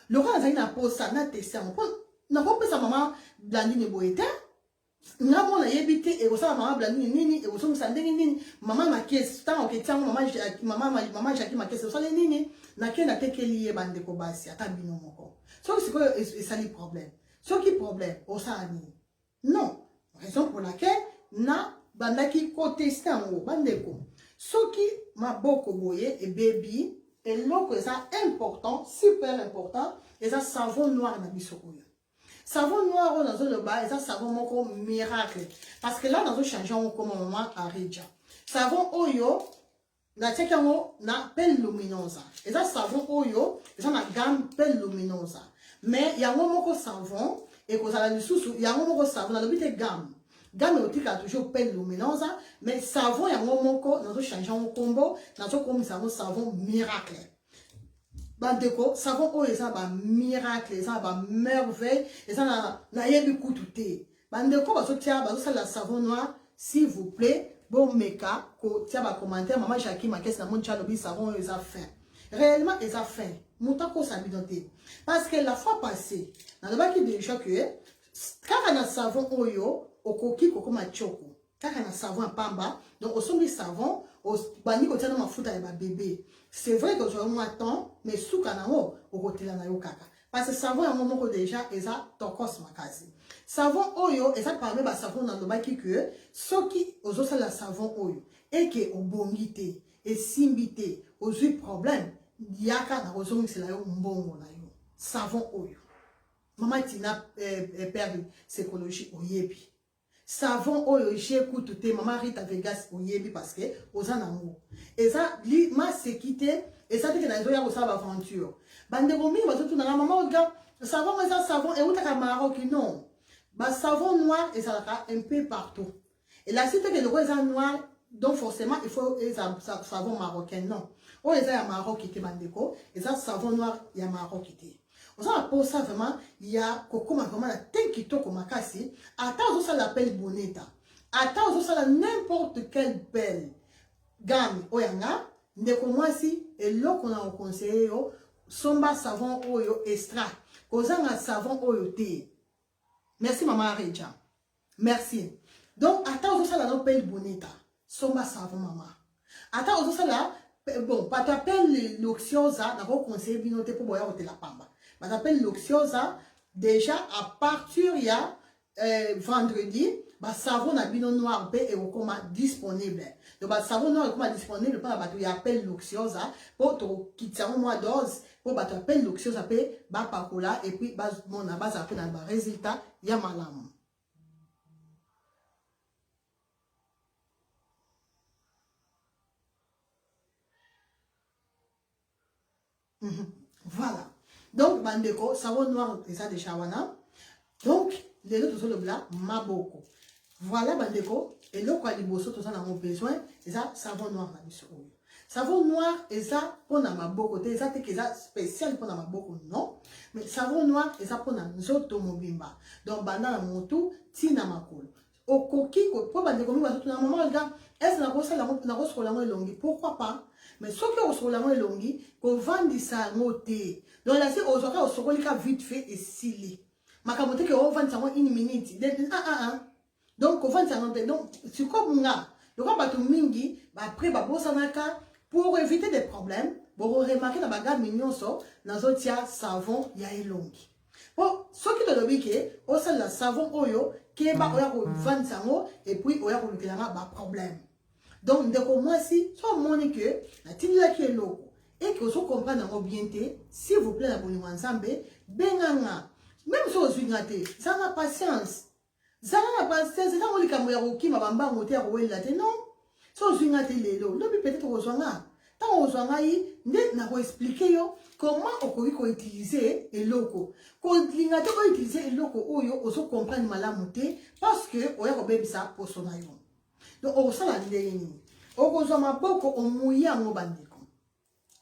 A: loko na zaki na posa na tester ngo na ko pesa mama Blandine boyete nga mona yebite e osala mama Blandine nini e oso musandenge nini mama Makese tant que tiango mama Jackie Makese osala nini na ke na tekeli ye bandeko basi ata bino moko. Sauf que c'est un problème. Ce qui est problème, au Sahani. Non. Raison pour laquelle, na bandaki côté stango, bandeko. Ce qui m'a beaucoup boyé et baby, et l'autre, c'est important, super important, et ça savon noir na bisokoya. Savon noir, on a le bas, et ça savon moko miracle. Parce que là, dans un changement, comme on a à Rija. Savon oyo, na tsekango na pelle luminosa. Et ça savon oyo, et ça na gamme pelle luminosa. Mais il y a un moko savon et que ça la sous il y a un moko savon dans le but de gamme. Gamme aussi a toujours pelle luminosa, mais savon il y a un moko dans le changeant au combo, dans le comme savon miracle. Bandeko savon oyo ça ba miracle, ça ba merveille, et ça na yebi kututé. Bandeko ba so tia ba so la savon noir, s'il vous plaît. Bon meka ko tia ba commentaire maman Jackie Makese na mon channel bi savon ils a faim. Réellement ils a faim. Monta ko sabidoté parce que la fois passée na ba ki déjà que kaka na savon oyo okoki ko koma choko. Kaka na savon pamba donc au sombi savon au bani ko tia na mafuta ya ba bébé. C'est vrai que je moi temps mais souka na o okotela na yo kaka. Parce que savon ya moment déjà eza tokos makasi. Savon oyo et ça permet ba savon na lobaki que soki ozosa la savon oyo et que obongité et simbité ozu problème yaka na ozongisa la yo mbongo na yo savon oyo mama Tina perdu psychologie oyebi savon oyo j'écoute te mama Rita Vegas oyebi parce que ozana ngo et ça li ma sécurité et ça dit que na zo ya ko saba aventure bande komi bazo tuna mama oga savon ça savon et utaka Maroc non. Bah, savon noir et ça va un peu partout. Et la cité que le rose est noir, donc forcément il faut un savon marocain. Non. Oh, il y a un Maroc qui était et ça savon noir, il y a un Maroc qui était. On a pour ça vraiment, il y a coco vraiment la tête parfum kitoko makasi, ata ça l'appelle boneta. Ata ça n'importe quelle belle gamme oyanga, ndeko mwasi eloko na conseiller yo somba savon oyo extra. Kozanga savon oyo te. Merci maman Reja. Merci. Donc ata ça la appelle boneta. Somba savon maman. Ata ça la bon, pas t'appelle l'oxiosa, d'abord conseiller binoté pour boire au la pamba. Pas t'appelle l'oxiosa déjà à partir il y a vendredi, bah savon na bino noir et au coma disponible. Donc bah savon noir coma disponible pour la bateau il appelle l'oxiosa pour to quitter un mois dose pour bah t'appelle l'oxiosa pe bah pacola et puis bah mon na base après dans le résultat il y a malam. Voilà. Donc, bandeko, savon noir, et ça de chawana. Donc, les autres sont le blanc, maboko. Voilà, bandeko. Et le quoi, les bossos, tout ça, n'a besoin. Et ça, savon noir, la mission. Savon noir, et ça, pour na maboko. Et ça, c'est ça spécial pour na maboko, non. Mais savon noir, et ça, pour na zoto mobimba. Donc, bandana montou, tina makolo. Au coquille, pour bandeko, mi baso, tout na maman, regarde, est-ce que na rose la longue? Pourquoi pas? Mais ce qui est sur la main longue, qu'on vende ça noté. Donc là, c'est aux oreilles, au second, vite fait et scellé. Ma camote que on vend ça une minute. Donc, on vend ça noté. Donc, c'est comme ça. Le roi bateau mingi, après, bah, bon, ça n'a qu'à, pour éviter des problèmes, pour remarquer dans la bagarre mignon, ça, dans un tiers savon, il y a une longue. Bon, ce qui est le biquet, au sein de la savon oyo, qui est bah, on vend ça et puis, on a un problème. Donc, de moi si, soit mon que la tilla qui est loco et que vous comprenez bien, s'il vous plaît, la bonne ensemble, benanga, même si vous avez ça n'a patience. Ça n'a pas patience, c'est dans le caméra qui m'a bamba monté à rouler la tête, non? Si vous avez les lots, peut-être aux gens là. Tant aux gens là, n'a pas expliqué comment on peut utiliser les locaux. Quand on peut utiliser les locaux, on se comprend malamuté parce que on a bien ça pour son aïe. Donc, on sent la ligne. On a beaucoup de mouillé à mon bandiko.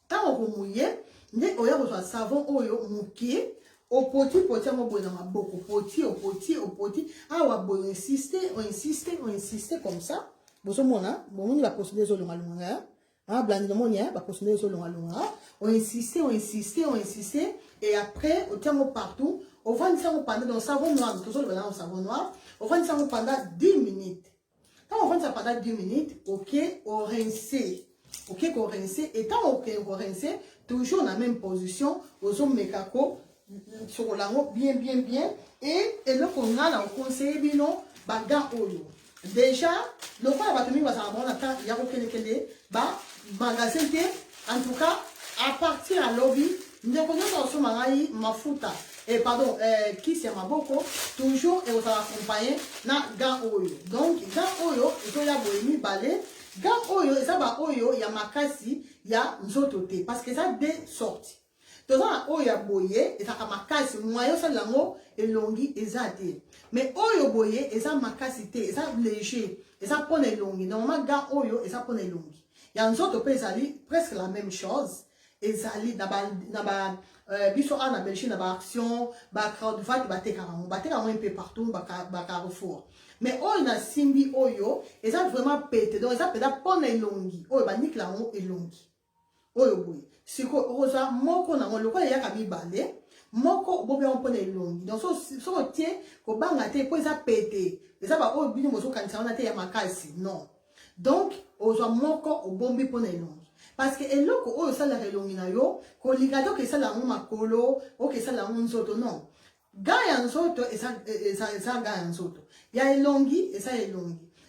A: Tant on mouillé, on a savon mouillé, au petit, on beaucoup petit. Ah, on insister comme ça. On va procéder sur le malonga. Ah, blandimonia, va procéder sur le malonga. On insistait. Et après, on tient partout. On va dire pendant le savon noir, toujours le savon noir. On va dire pendant 10 minutes. Quand on fait ça pendant 10 minutes, ok, on rince. Ok, on rince. Et tant on rince, toujours dans la même position, aux hommes mécacos, sur la roue, bien. Et là, on a on conseille, bino, baga oyo. Déjà, le fois, il va y avoir magasin, en tout cas, à partir à lobby, nous avons mafuta. Et pardon, qui c'est ma boko, toujours et on va accompagner na gant oyo. Donc, gant oyo, il y a bohemi balai. Gant oyo, et ça va oyo, il y a makasi, il y a nzotote. Parce que ça deux sortes. Donc, oyo ya boye, et ça a makasi, moyo ça lango, et longi, et ça te. Mais oyo boye, et ça makasi te, et ça léger, et ça pone longi. Normalement, gant oyo, et ça pone longi. Il y a nzotote, presque la même chose. Et ça lit, biso ana belchi na ba action ba crowdfunding ba teka un peu partout ba Carrefour mais oyo na simbi oyo eza vraiment pété donc eza pété pona elongi oyo ba nik la ngo elongi oyo boye siko oza moko na ngo lokola ya ka mibale moko bobe on pona elongi donc so tie ko banga te ko eza pété eza ba oyo bini mozo kanisa na te ya makasi non donc oza moko obombi pona elongi. Parce que eloko oyo sala relongi na yo ko ligado ke sala ngo makolo o ke sala ngo nzoto non ga ya nzoto esa ga ya nzoto ya elongi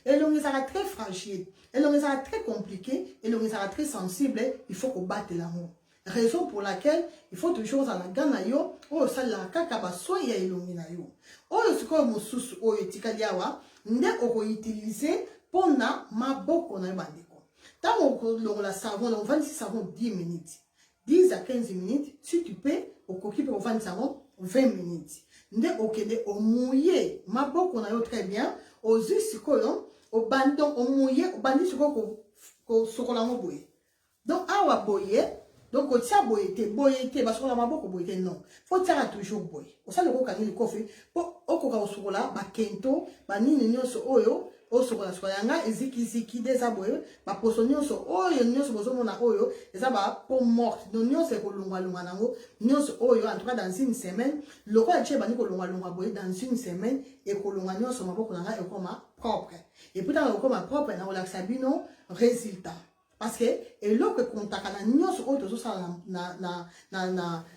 A: elongi sera très fragile elongi sera très compliqué elongi sera très sensible il faut ko battre l'amour raison pour laquelle il faut toujours za la gana yo oyo sala kaka ba so ya elongi na yo oyo siko mosusu oyo tikali awa nde oko utiliser pona maboko na bandi. Tant on la savon, on vend savon 10 minutes. 10 à 15 minutes, si tu peux, au coquille pour vendre savon 20 minutes. Nde okende au mouillé, ma boque on a eu très bien, au zisikoyon, au bandon, au mouillé, au bandit sur ko sokola mo boye. Donc awa boye, Donc, au tia boyete, parce qu'on a beaucoup boyete, non. Faut tirer toujours boy. Au sein de quoi le coffre, pour au coca au sokola, ba kento, ba nini nyonso oyo, au sokola soyanga, eziki des aboye, ba poso nyonso oyo nyonso bozo mona oyo, eza ba po morte. Donc nyonso ko lunga lunga nango, nyonso oyo en tout cas dans une semaine, le roi tche bani ko lunga lunga boye dans une semaine et ko lunga nyonso maboko nanga e koma propre. Et puis dans le koma propre na la sabino résultat. Parce que et là que contact na nyonso oyo ça na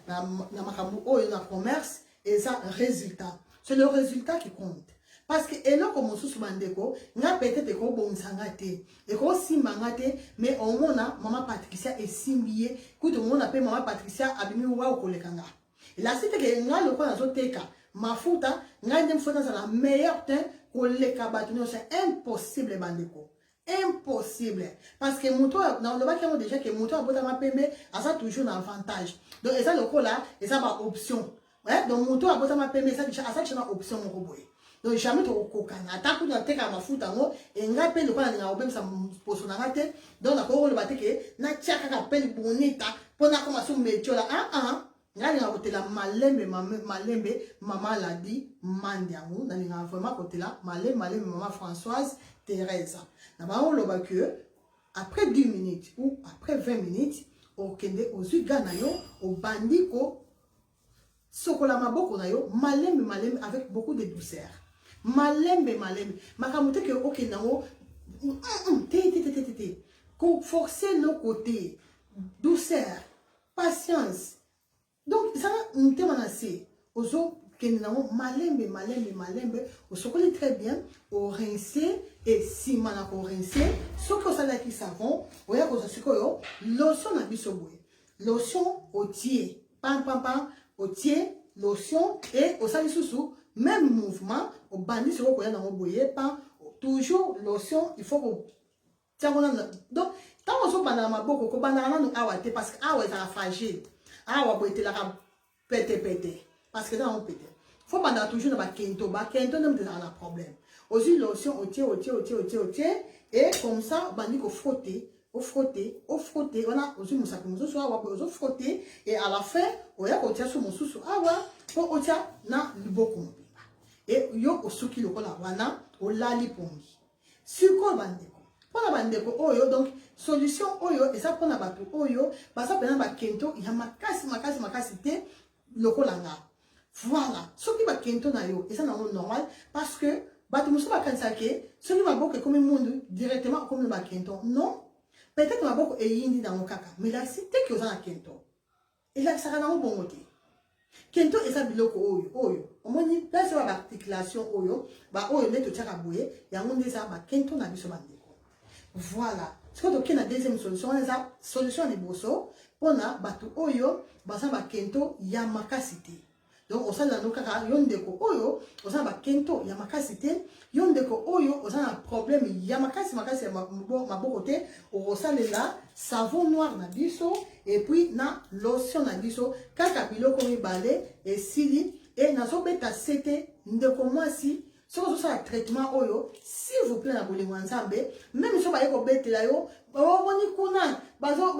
A: makambo oyo na commerce et ça résultat c'est le résultat qui compte parce que et là comme sous bandeko nga peut-être ko bonsanga te et ko simbanga te mais on mona maman Patricia et simbié que tout le monde appelle maman Patricia abimi wa ko lekanga et là c'était que nga le ko na zoteka mafuta nga ndem fona ça la meilleure teint ko lekaba c'est impossible bandeko. Impossible parce que mon toit dans le bac déjà que mon toit a beau pembe a ça toujours un avantage donc et ça le coup là et ça va option ouais donc mon toit a beau pembe ça déjà a ça c'est une option mon robot donc jamais to kokana attaque na teka mafuta ngo et ngape le quoi na obem ça poso na rate donc na ko le bateke na tiaka ka peli bonita pona comme ça métier là nga linga kotela malembe maman l'a dit mandiangu na linga vraiment kotela malembe maman Françoise Thérèse. D'abord, on que après 10 minutes ou après 20 minutes, au kende aux Uganayo, au bandiko, sokola maboko nayo, malembe avec beaucoup de douceur. Malembe. Makamote que au kenango, forcer nos côtés, douceur, patience. Donc, ça nous témoigne aux autres. Malembe, au sokoli très bien, au rincer et si mana ko rincer, ce que ça là qui savon, au ya ko sikoyo, lotion na biso boye. Lotion au tiers, pam, au tiers, lotion et au sali sous même mouvement, au bandit sur ko ya na boye, pas toujours lotion, il faut que tiens donc tant on so bana maboko ko bana na no awate parce que awa est fragile. Awa boye te la pété parce que dans on pété. Faut pas toujours dans kento même dans un problème. Aussi lotion au tiers et comme ça bandi ko frotter, on a aussi mon sac mon soit on frotter et à la fin on ya ko tia sur mon sous awa pour otia na liboko et yo osuki lokola wana o lali pongi. Suko bandeko. Pour la bandeko oyo donc solution oyo et ça pour na bato oyo ba ça pena ba kento ya makasi te lokola nga. Voilà, ce qui va kento na yo, et ça c'est normal parce que bato muso ba kanisa ke, ce qui va beaucoup comme monde directement comme le ba kento. Non, peut-être ma beaucoup et yindi dans mon kaka, mais la cité que vous en kento. Et là ça va dans bon côté. Kento et ça biloko oyo. Au moins là c'est ba articulation oyo, ba oyo net to tchaka boye, ya monde ça ba kento na biso bandeko. Voilà. Ce que donc la deuxième solution, la solution de bosso pour na bato oyo, ba ça ba kento ya makasité. Donc, au sein de nos cas, yondeko oyo, au sein de kento yamakasite, yondeko oyo, au sein d'un problème yamakasi ma côté, au sein de la savon noir na biso, et puis na lotion na biso, kaka biloko mi balé, et sili, et na so beta sete, ndeko moi si, si vous avez un traitement oyo, s'il vous plaît na bolingo nzambe, même si vous avez un bête là yo, boni kuna, bazo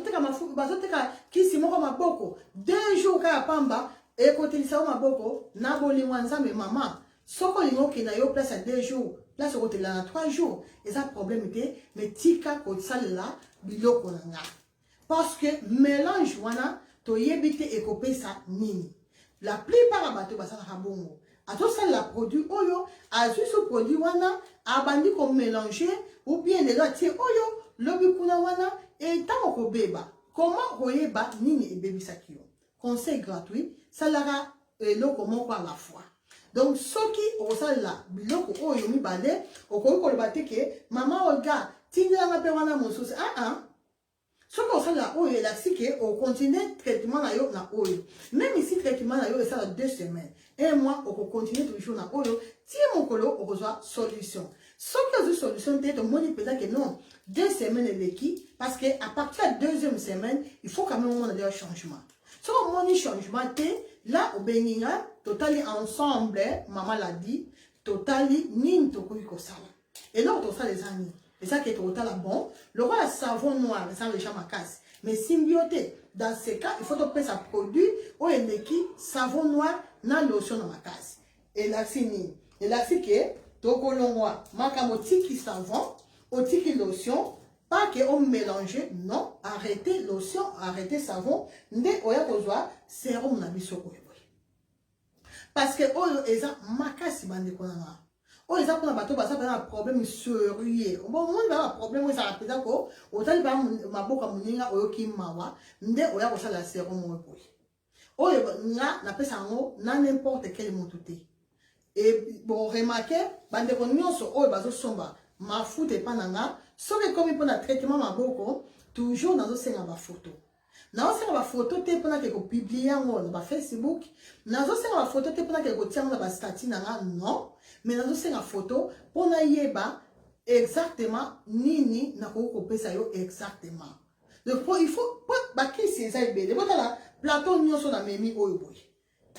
A: teka mafu, bazo teka kisi moko maboko, 2 jours kaya pamba, et quand il s'en va beaucoup, na bolingo nzambe maman, soko lingo ki na yo place à 2 jours, place au côté là 3 jours, et ça problème était, mais tika ko sal là, biloko nanga. Parce que mélange wana, to yebite et kopé ça nini. La plupart abato basa rabongo. A tout ça la produit oyo, a juste ce produit wana, a bandi ko mélanger, ou bien les gars tie oyo, lobi kuna wana, et tant ko beba. Comment oyeba nini et baby sakio? Conseil gratuit, ça lara loko moko à la fois. Donc, ce qui au ça là, loko oyo mi balé, au ko le bateke, maman oga, tinga na pe wana mon souci. Ce qu'on ça là, oyo la si que au continuer traitement na yo na oyo. Même ici traitement na yo, ça là 2 semaines. 1 mois, on continue toujours na oyo. Si mon colo, on reçoit solution. Ce qui a une solution, peut-être mon peut-être que non. 2 semaines est l'équipe, parce que à partir de la 2e semaine, il faut quand même on a un changement. Si on a un changement, là, au Bénin, totally ensemble, maman l'a dit, totally, ni to sala. Et là, on a les amis. Et ça qui est total bon. Le roi savon noir, ça les gens ma casse. mais symbioté. Dans ce cas, il faut que ça produit ou un savon noir na lotion dans ma case. Et là, c'est ni. Et là, c'est que, donc, on ma tiki savon, au tiki lotion, pas qu'on mélange, non, arrêtez lotion, arrêtez savon, ndé oya kozwa sérum na biso koye. Parce que oyo eza makasi bande konanga. Oyo eza pona bato basa pena problème sérieux. Bon monde ba problème ça rapida ko otali ba maboka muninga oyo ki mawa nde oya kosala sérum oyo boye. Oyo nga na pesa ngo na n'importe quel motuté. Et bon remarquez bande ko nyonso oyo bazo somba mafuta epananga soki comme pour le traitement maboko toujours dans osenga ba photo. Na osenga ba photo te pona ke ko publier ngo na ba Facebook, na osenga ba photo te pona ke ko tia na ba statut na non, mais na osenga photo pona yeba exactement nini na ko pesa yo exactement. Donc il faut pas ba kisi eza ebele. Bota la plateau nyonso na memi oyo boye.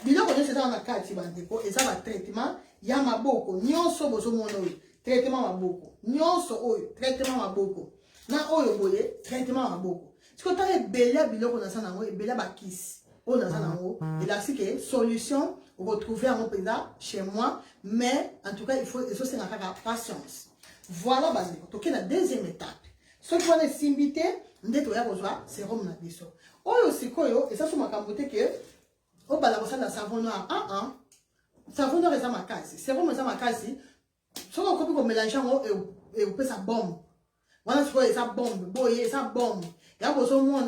A: Biloko nyonso eza na kati bandeko eza ba traitement ya maboko nyonso bozo mona oyo. Traitement maboko. Nyonso oyo, traitement maboko. Na oyo boye, traitement maboko. Si vous avez belé biloko na sa nango, belé bakis. O na sa nango. Et là, c'est que solution, vous retrouvez en péda chez moi. Mais, en tout cas, il faut c'est la patience. Voilà, bandeko. Donc, la deuxième étape. Ce qui va être invité, ndeko ya kozwa, sérum na biso. Oyo sikoyo, et ça, c'est ma cambote que, o balabosa na savon noir. Savon noir, eza makasi. Sérum, eza makasi. Si on peut mélanger et on peut sa bombe. Voilà ce que ça bombe. Boye, ça bombe. Il y a besoin de moi,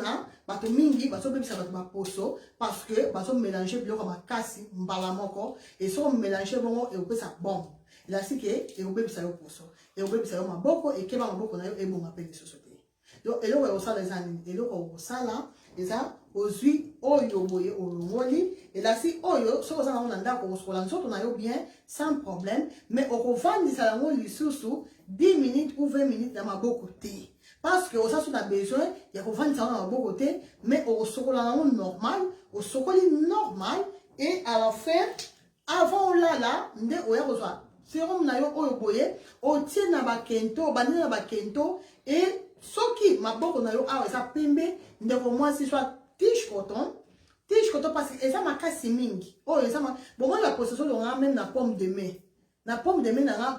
A: bato mingi, bato bébé ça va poso parce que bato mélanger bien comme un cassi, mbalamoko et si on mélanger bon et on peut sa bombe. Il a si que et on bébé ça au poso. Et on bébé ça au maboko et que maboko na yo et bon appel de société. Donc et là on ça les années et là on ça là et ça aux huiles oyo boye au moli et là si oyo so ça on anda ko so la on a yo bien sans problème mais on revend ça la ngoli sous 10 minutes ou 20 minutes dans ma côté parce que ça on a besoin il y a revendre ça dans ma côté mais au sokola normal au sokoli normal et à la fin avant là nde oya ko so sérum na yo oyo boye o tie na ba kento ba na ba kento et soki maboko na yo awa eza pembe ndeko mwasi soit tige coton parce que eza makasi mingi oyo eza bon moi la possession longa même na pomme de main na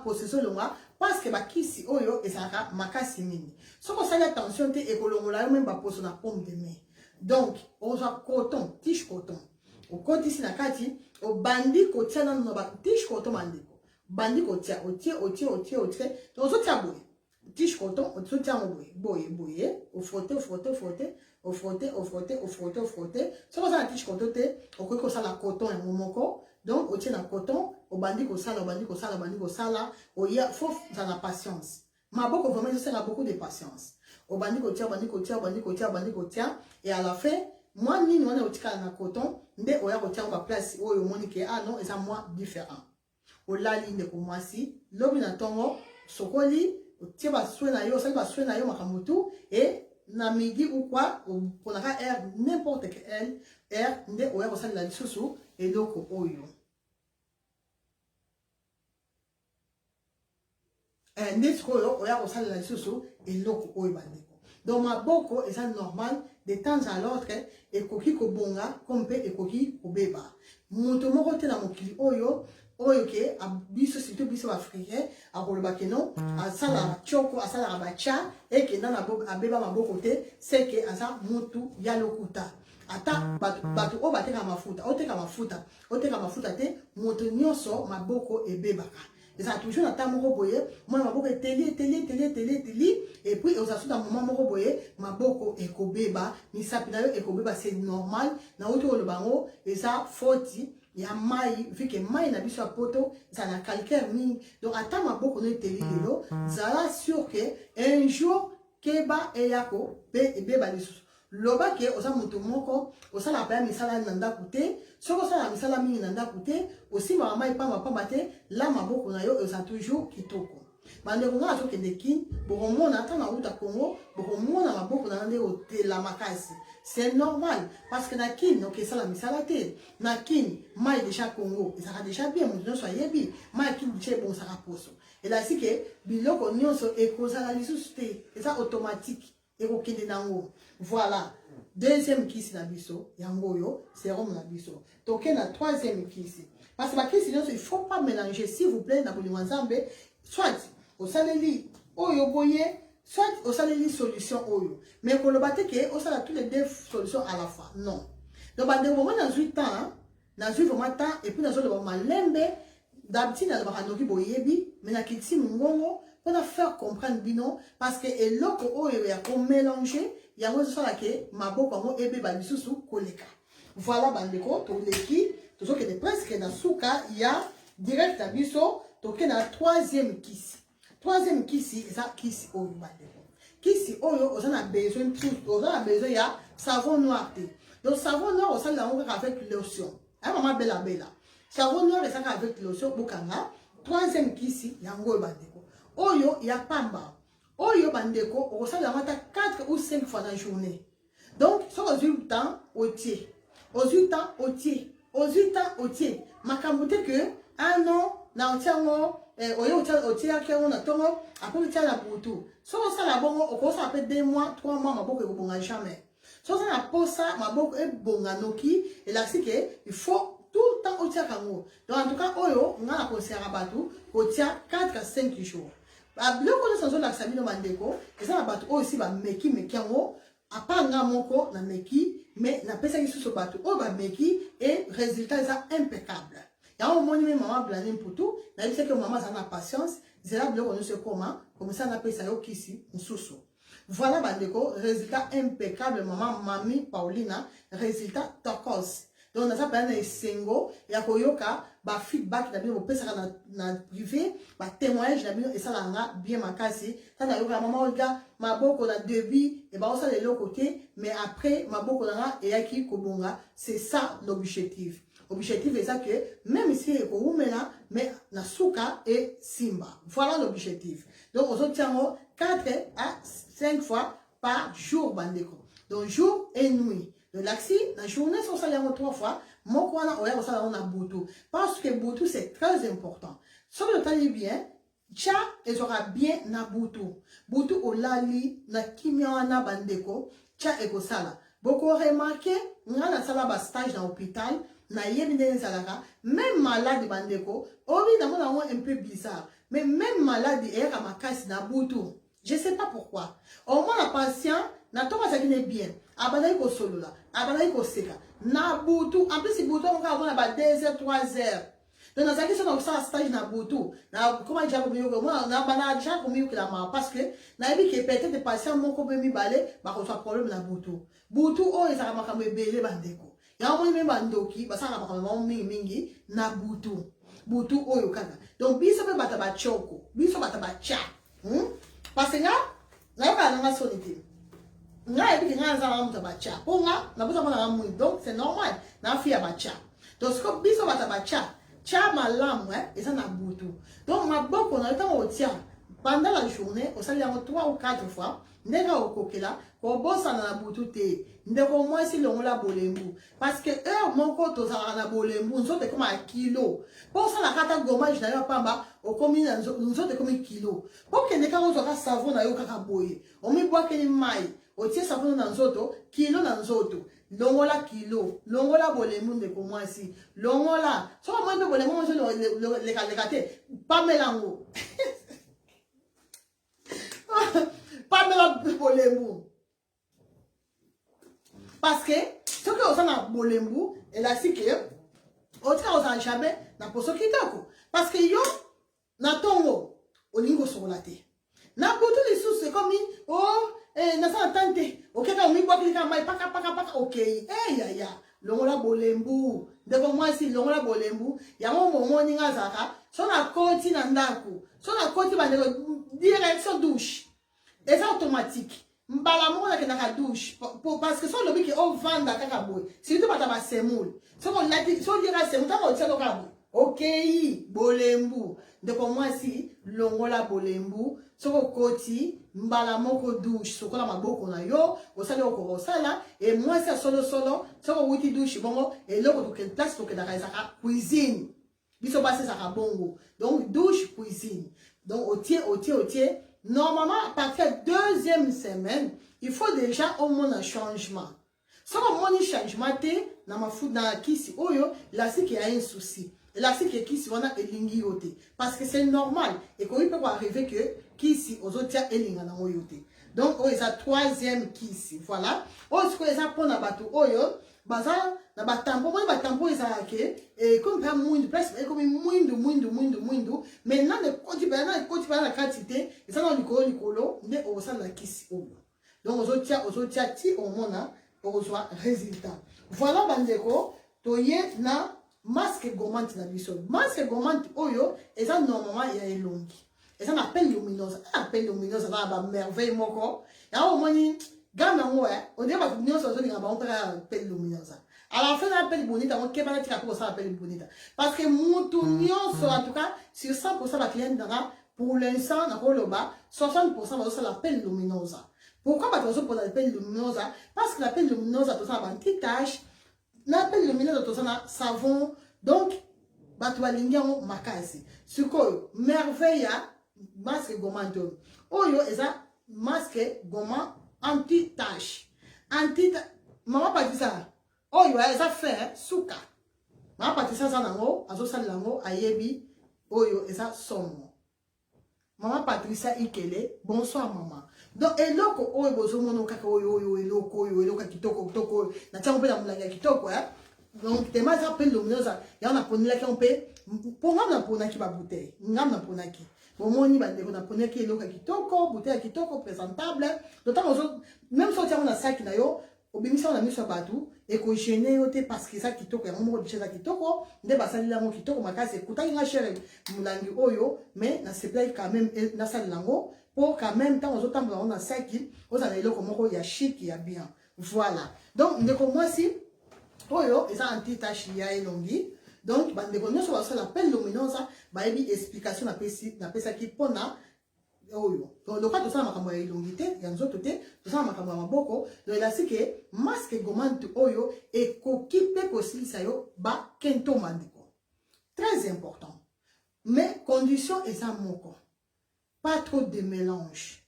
A: possession longa parce que bakisi oyo ezaka makasi mingi soko sala attention te ekolongola yo même ba poso na pomme de main donc on soit coton tige coton o koti si na kati o bandi ko tia na ba tige coton mandeko bandi ko tia o tie donc so tia boye tige coton, on soutient boye, au frotter. Si on a un tige coton, on peut ça la coton et mon donc on tient la coton, au bandit au sala, au y a faut dans la patience. Ma beaucoup vraiment ça a beaucoup de patience. Au bandit et à la fin, moi ni on est au tika na coton, mais on y a retient ma place où au monique ah non et ça moi différent. Au la ligne pour moi si, l'homme na tongo, sokoli tu vas soigner yo, ça va soigner yo makamoto et na midi ou quoi on a air n'importe quelle air nde oya ko sala lisusu et loko oyo nde oyo oya ko sala lisusu et loko oyo bandeko donc maboko eza normal de temps à l'autre et koki ko bonga comme pe et koki ko beba moto moko te na mokili oyo oyoke biso surtout biso africain akoloba ke non asala choko asala bacha et que na abeba maboko te c'est que asa mutu ya lokuta ata batu o bateka mafuta te moto nyonso maboko ebebaka et ça toujours na ta moko boye moi maboko télé et puis on s'assume dans moment moko boye maboko ekobeba ni sapina yo ekobeba c'est normal na oto le bango et ça faute ya mai vu que mai na biso poto ça na calcaire mingi donc attends maboko no teli lelo zala sûr que un jour keba eyako be ebeba lisusu loba ke osa mutu moko osala pa misala nanda kute soko sala misala mingi nanda kute aussi mama ipamba te la maboko na yo osa toujours kitoko bande ko ngaso ke dekin bokomona ata na uta Congo bokomona maboko na nde otela makasi c'est normal parce que na kin no ke sala misala te na kin mai déjà Congo ça a déjà bien mon so yebi mai kin che bon ça raposo et là si que biloko nyonso ekozala lisusu te ça automatique et okende nango. Voilà. Deuxième kisi na biso, yango yo, sérum na biso. Toke na troisième kisi. Parce que la kisi, il ne faut pas mélanger, s'il vous plaît, na bolinganzambe, soit au saleli, oyo boye, soit au saleli solution oyo. Mais pour le bâti que, au saleli toutes les deux solutions à la fois. Non. Donc, bah, de moment, dans 8 ans, dans 8 temps, et puis dans le moment, lembe, d'habitude, dans le moment, boyebi, mais na kiti mungongo, pour faire comprendre bino, parce que, et l'autre oyo, ya ko mélanger, yango so la ke maboko ngo ebe ba bisusu koleka. Voilà bandeko to leki to so ke de presque na suka ya direct à biso to ke na troisième kisi. Troisième kisi eza kisi oyo bandeko. Kisi oyo oza na besoin tout, oza na besoin ya savon noir te. Donc savon noir oza la ngo avec lotion. Ah maman bella bella. Savon noir eza avec lotion bokanga. Troisième kisi yango bandeko. Oyo ya pamba. Oyo bandeko, on reçoit la 4 ou 5 fois dans la journée. Donc, sur aux 8 temps, au tiers. Aux 8 temps, au tiers. Aux 8 temps, au tiers. Ma camoute que, ah non, na otiango, oyo au tiers, qui on a tongo, après le tiers la boutou. Sur ça la bongo, on commence à faire 2 mois, 3 mois, ma boque est bon jamais. Sur ça la posa, ma boque est bon à noki, et là, c'est que, il faut tout le temps au tiers kango. Donc, en tout cas, oyo, on a la conseillé à batou, au tiers 4 à 5 jours. Le connaissance de la sabino mandeko et ça la bateau aussi va meki mekiango à part nga moko na meki mais na pesa qui sous bateau o ba meki et résultat ça impeccable. Ya au moins même maman blanin pour tout na dit que maman ça na patience c'est là le connaissance comment ça na pesa yo kisi nsusu. Voilà bandeko résultat impeccable maman mami Paulina résultat tokos. Donc, on a parlé de Sengo, et à Koyoka, bah feedback, d'abord, on peut faire dans privé, bah témoignage, d'abord, et ça, là, bien ma casse. Ça, n'a pas maman, regarde, ma boque, on a débit, et bah, on s'est de l'autre côté, mais après, ma boque, on a, et à qui, Kobonga, c'est ça l'objectif. L'objectif est ça que, même ici, on met là, mais Nasuka et Simba. Voilà l'objectif. Donc, on se tient 4 à 5 fois par jour, bandeko. Donc, jour et nuit. Le laxi, la journée, on s'allait 3 fois. Mon coin, on a boutou. Parce que boutou, c'est très important. Si le temps est bien, tcha, et aura bien na boutou. Boutou au lali, na kimiana bandeko, tcha et sala. Beaucoup remarqué, on a la sala stage dans l'hôpital, na yemine salaka, même malade bandeko, évidemment, un peu bizarre. Mais même malade, et à ma casse na boutou. Je ne sais pas pourquoi. Au moins, la patient, n'a pas ça qui est bien. Abanaï ko solo là, abanaï ko seka. Na boutou, en plus si boutou on va avoir 2 heures, 3 heures. Donc dans cette question on ça stage na boutou. Na comment déjà comme yo moi na bana déjà comme yo que la ma parce que na bi que peut-être des patients mon ko mi balé, ba ko soit problème na boutou. Boutou o ezaka makambo ebele bandeko. Ya mo même bandoki, ba ça na makambo mingi na boutou. Boutou oyo kaka. Donc biso pe bata ba choko, biso bata ba cha. Parce que là, na ka na sonité. Nga ebi nga za la muta bacha. Ponga na buza mwana ngamu. Donc c'est normal. Na fia bacha. Donc ce biso bata bacha. Cha malamu et ça na boutou. Donc ma boko na temps au tia. Pendant la journée, on s'allait 3 ou 4 fois. Ndeka okokela ko bossa na boutou te. Ndeko moi si longola bolembu. Parce que heure moko to za na bolembu nzote comme un kilo. Pour ça la kata gommage na yo pamba au combien nzote comme kilo. Pour que ndeka on zora savon na yo kaka boye. On mi boit que ni mai. O tia savon na nzoto, kilo na nzoto. Longola kilo, longola bolembu ndeko moi si. Longola. So moi be bolembu on le kate. Pas melango. Pas de bolembu. Parce que ce que vous avez bolembu, et là c'est que au cas où vous jamais na poso kitoko. Parce que yo na tongo olingo sokolate. Na boto les sous c'est comme oh na sa tante. OK ka mi boki ka mai paka OK. Ya longola bolembu. Ndeko moi si longola bolembu, ya mo ninga zaka, so na koti na ndaku. So na koti ba direction douche. Et c'est automatique. Mbala mo na kena douche parce que son lobby qui on vend da kaka boy. Si tu bata ba semoule. So on l'a dit, so dira semoule ta ko tshelo ka boy. OK, bolembu. Donc moi si longola bolembu, so ko koti mbala moko douche, so ko la maboko na yo, o sala ko sala et moi c'est solo, so ko wuti douche bongo et là ko to place to ke da ka cuisine. Biso passer ça ka bongo. Donc douche cuisine. Donc au tie normalement, à partir de la deuxième semaine, il faut déjà au moins un changement. Si on a un changement, dans kisi oyo, là c'est qu'il y a un souci. Et là c'est que kisi on a elingi yote. Parce que c'est normal. Et qu'il peut arriver que kisi aux autres elinga na yote. Donc, on a troisième kisi. Voilà. On a pour na bato oyo, baza na batambo, moi batambo ezalake et comme pas muito place, et comme muito. Maintenant le côté par la quantité, et ça dans likolo, mais on sent la kisi oyo. Donc aux autres ti au mona pour reçoit résultat. Voilà bandeko, toye na masque gourmand na biso. Masque gourmand oyo, et ça normalement il y a une longue. Et ça appelle lumineuse. Appelle lumineuse, ça va merveille moko. Et au moins gamme moi, on dit que nous sommes en train appelle lumineuse. À la fin de l'appel bonita, on kebana tika pour ça appelle bonita. Parce que mon tournion soit en tout cas sur 100% la cliente d'ara pour l'instant na koloba 60% va ça l'appel lumineuse. Pourquoi pas toujours pour l'appel lumineuse? Parce que l'appel lumineuse a tout ça en petite tache. L'appel lumineuse a tout ça savon. Donc batwalingiamo makasi. Suko merveille masque gommant oyo eza masque gommant anti-tache. Maman pas dit ça. Oyo eza fait suka. Maman pas dit ça nango, azo sali nango ayebi oyo eza somo. Maman Patricia Ikele, bonsoir maman. Donc eloko oyo bozo mono kaka oyo eloko kitoko na tsango pe na mulanga kitoko donc tema za pe luminosa ya na ponila ki on pe pour ngam na pona ki ba bouteille ngam na pona ki bomoni ba ndeko na pona ki eloko kitoko bouteille kitoko présentable d'autant même sortir on a sac na yo obimisa on a mis sur batou et ko gêner yote parce que ça kitoko ya mo bicheza kitoko nde basali la mo kitoko makasi ekuta nga chere mulangi oyo mais na se plaît quand même na sali lango pour quand même temps aux autres on a sac aux allez comme moko ya chic ya bien voilà donc ndeko moi si oyo eza anti-tache ya elongi donc bandeko nyonso basala appel luminosa bayebi explication na pesa ki pona oyo donc le cas de ça makambo ya elongi te ya nzoto te tosala makambo ya maboko donc elasi ke masque gommant oyo ekoki mpe kosilisa yo bakento mandeko très important mais condition eza moko pas trop de mélange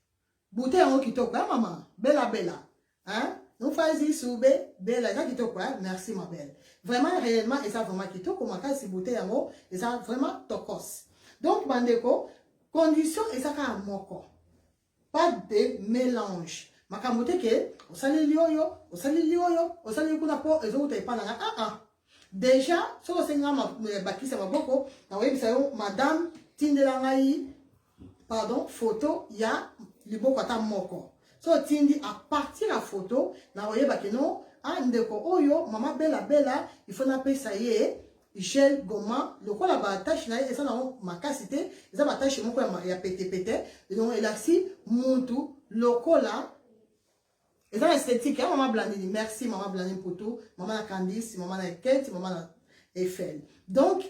A: bouteille yango kitoko ya mama bela hein. Nous faisons soube, belle, merci ma belle. Vraiment, réellement, et ça vraiment kitoko, ma case bouteille en et ça vraiment tokos. Donc, bandeko, condition et ça ka moko. Pas de mélange. Ma kamote ke, o sali lioyo, kuna po, et zo pas na déjà, so senga ma bakisa ma boko, na webi sayo madame tindelangai, pardon, photo ya liboko ata moko. So tindi à partir la photo na voyez ba que non ndeko oyo mama bella il faut na pesa ye gel gommant le quoi la batache na et ça na makasité ça batache moko ya pété donc elle a si muntu lokola et ça esthétique hein maman Blandine merci maman Blandine pour tout maman Candice maman Kate maman Eiffel donc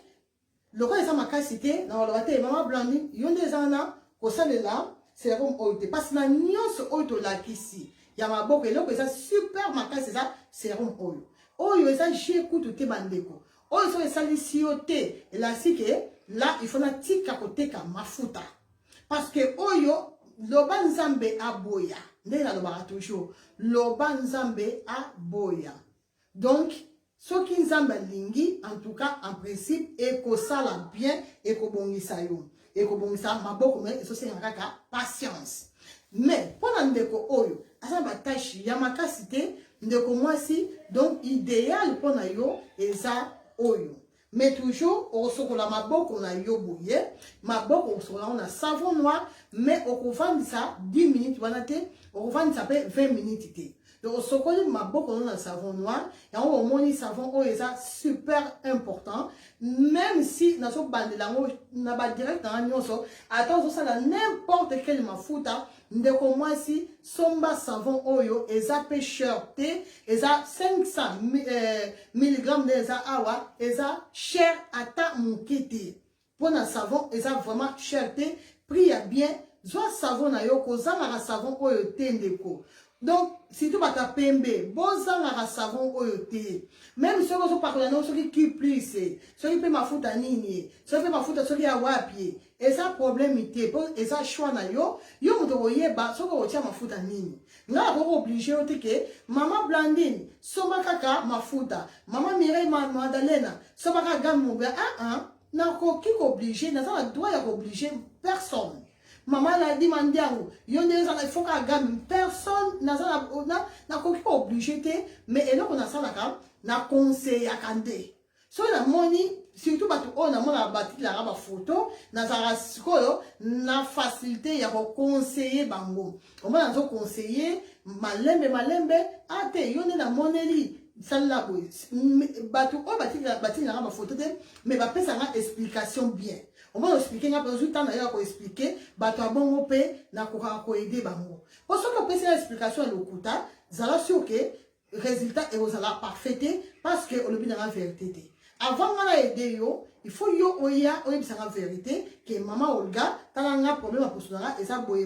A: le quoi ça makasité na la maman Blandine yonde zana ko salela sérum oil parce que na nyonso oil to la kisi ya maboko eloko eza super makasi eza sérum oil oyo eza j'écoute te bandeko oyo so esalisi yo te elasi ke là il faut na tika koteka mafuta parce que oyo loba nzambe aboya nde na loba toujours loba nzambe aboya donc soki nzambe alingi en tout cas en principe ekosala bien ekobongisa yo et comme ça maboko mais c'est un kaka patience mais pendant ndeko oyo asa batache ya makasité ndeko mwasi donc idéal pour na yo eza oyo mais toujours au sokola maboko na yo boye maboko sokola on a savon noir mais au couvrir ça 10 minutes voilà te au couvrir ça peut 20 minutes te donc sokoli maboko on a savon noir et on moni savon oyo eza super important même si na so bandelango na ba direct na nyonso attention ça na n'importe quel mafuta ndeko mwasi somba savon oyo eza pêcheur te eza 500 mg eza awa eza cher ata mukiti pour na savon eza vraiment cher te prix ya bien Zwa savon na yo kozanga na savon oyo te ndeko Donc, si tu vas taper pembe, bozanga savon oyote. Même si on parle de ceux qui plus, ceux qui peuvent m'afouta nini, ceux qui m'afouta ceux qui a wapi. Et ça problème était, et ça choix na yo m'otoye ba, ceux qui ont m'afouta nini. Nga ko obligé au que maman Blandine, soma kaka m'afouta, maman Mireille Madalena, soma kaka gamme n'a qui obligé, n'a pas droit à obliger personne. Maman l'a dit mandiango, il faut qu'à gamme personne n'a pas obligé mais et là on a ça là n'a conseil à canter. So la money surtout batu on a mon bâti la raba photo n'a ça sikoyo na facilité ya conseiller bango. On va nous conseiller malembe ate yone na moneli sala boy batu o bâti la raba photo mais ba pesa nga explication bien. On va expliquer nga parce que temps na ko expliquer batu abongo pe na ko aider bango. Parce que pesa explication le kuta zala sûr que résultat et vous allez parfaité parce que on le bien la vérité. Avant de aider yo, il faut yo oya la vérité que maman Olga t'as un problème à poser et ça boye.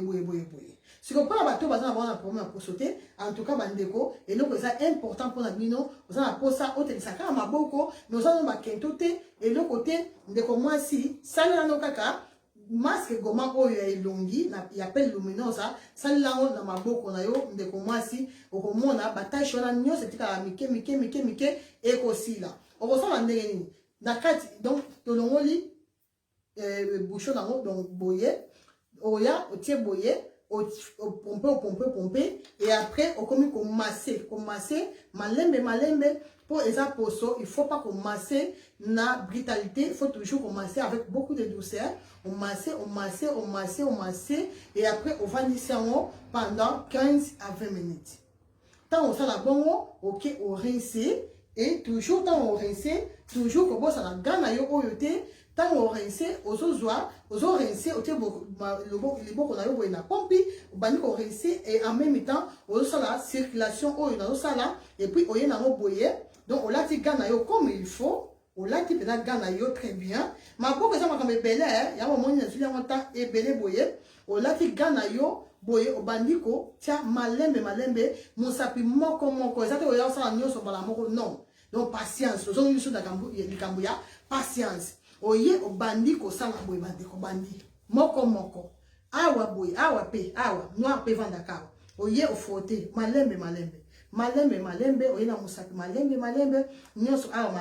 A: Si vous prenez bateau bazan avoir un problème à poser en tout cas bandeko et donc c'est important pour la bino, vous allez poser ça au télésaca à maboko, nous allons ba kentoté et le côté de comment si ça là no kaka masque goma oyo ya elongi na appelle luminosa salango na maboko na yo ndeko mwasi okomona batache wana nyonso etikala mike ekosila okosala ndenge nini na kati donc tolongoli bouchon nango donc boye oya otie boye pomper et après okomi komasser malembe pour eza poso il faut pas commencer na brutalité il faut toujours commencer avec beaucoup de douceur on masse et après on va laisser pendant 15 à 20 minutes tant on sala bongo ok on rince et toujours tant on rince toujours comme ça la gana yo oyote tant on rince ozo rince ote le boko na yo boina pompi bani ko rince et en même temps ozo sala circulation oyo na sala et puis oye na mo boye donc on l'a dit gana yo comme il faut on l'a dit peut-être gana yo très bien ma boko ça ma comme belé ya mo moni na sula monta et belé boye on l'a dit gana yo boye obandiko tia malembe musapi moko ezate oya sala nyoso bala moko non donc patience ozo nyuso da kambu ya patience oye obandiko sala boye bandiko bandi moko awa boye awa noir pe vanda kawa oye ofrote malembe oye na musapi malembe nyoso awa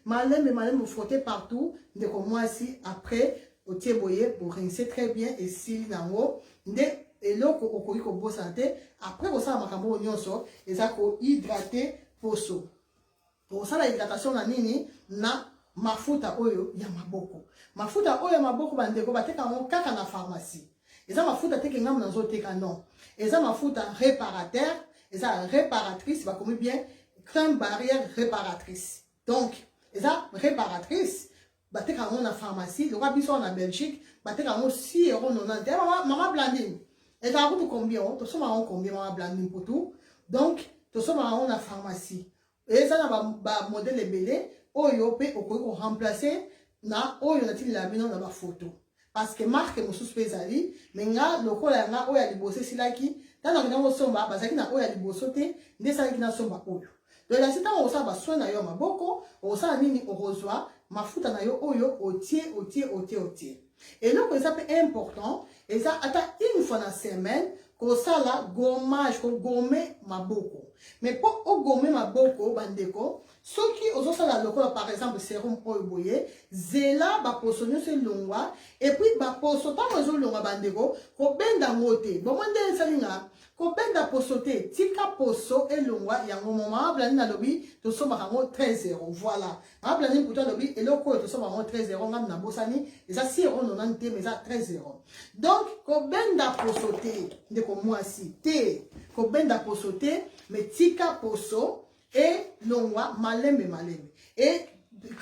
A: malembe ofrote partout ndeko mwasi après otie boye pour rincer très bien et si nango nde eloko okoki kobosa te après kosala makambo nyonso eza ko hydrater poso pour ça la hydratation na nini na mafuta oyo ya maboko bandeko bateka ngo kaka na pharmacie eza mafuta teke ngam na zoteka non eza mafuta réparateur eza réparatrice ba komi bien crème barrière réparatrice donc eza réparatrice bateka ngo na pharmacie le roi biso na Belgique bateka ngo 6,90 maman Blandine et ça coûte combien to soma ngo combien maman Blandine pour tout donc to soma ngo na pharmacie et ça na ba modèle ebele oyo pe okoki ko remplacer na oyo na tili la bino na ba photo parce que marque mosusu pe ezali mais nga lokola nga oyo ya liboso esilaki tana kina kosomba bazalaki na oyo ya liboso te nde esalaki na somba oyo donc la sita okosala basoi na yo ya maboko okosala nini okozwa mafuta na yo oyo otie eloko eza mpe important eza ata une fois na semaine kosala gommage kogome maboko mais po ogome maboko bandeko soki ozosala lokola par exemple sérum oyo boye zela baposo nyonso elongwa et puis baposo ntango ezolongwa bandeko kobenda ngo te bongo nde esalinga kobenda poso te tika poso elongwa yango mama Blandine alobi tosombaka ngo 13 € voilà mama Blandine pourtant alobi eloko oyo tosombaka ngo 13 € ngam na bosani eza 6,90 te mais eza 13 € donc kobenda poso te ndeko mwasi te kobenda poso te mais tika poso et longwa malembe et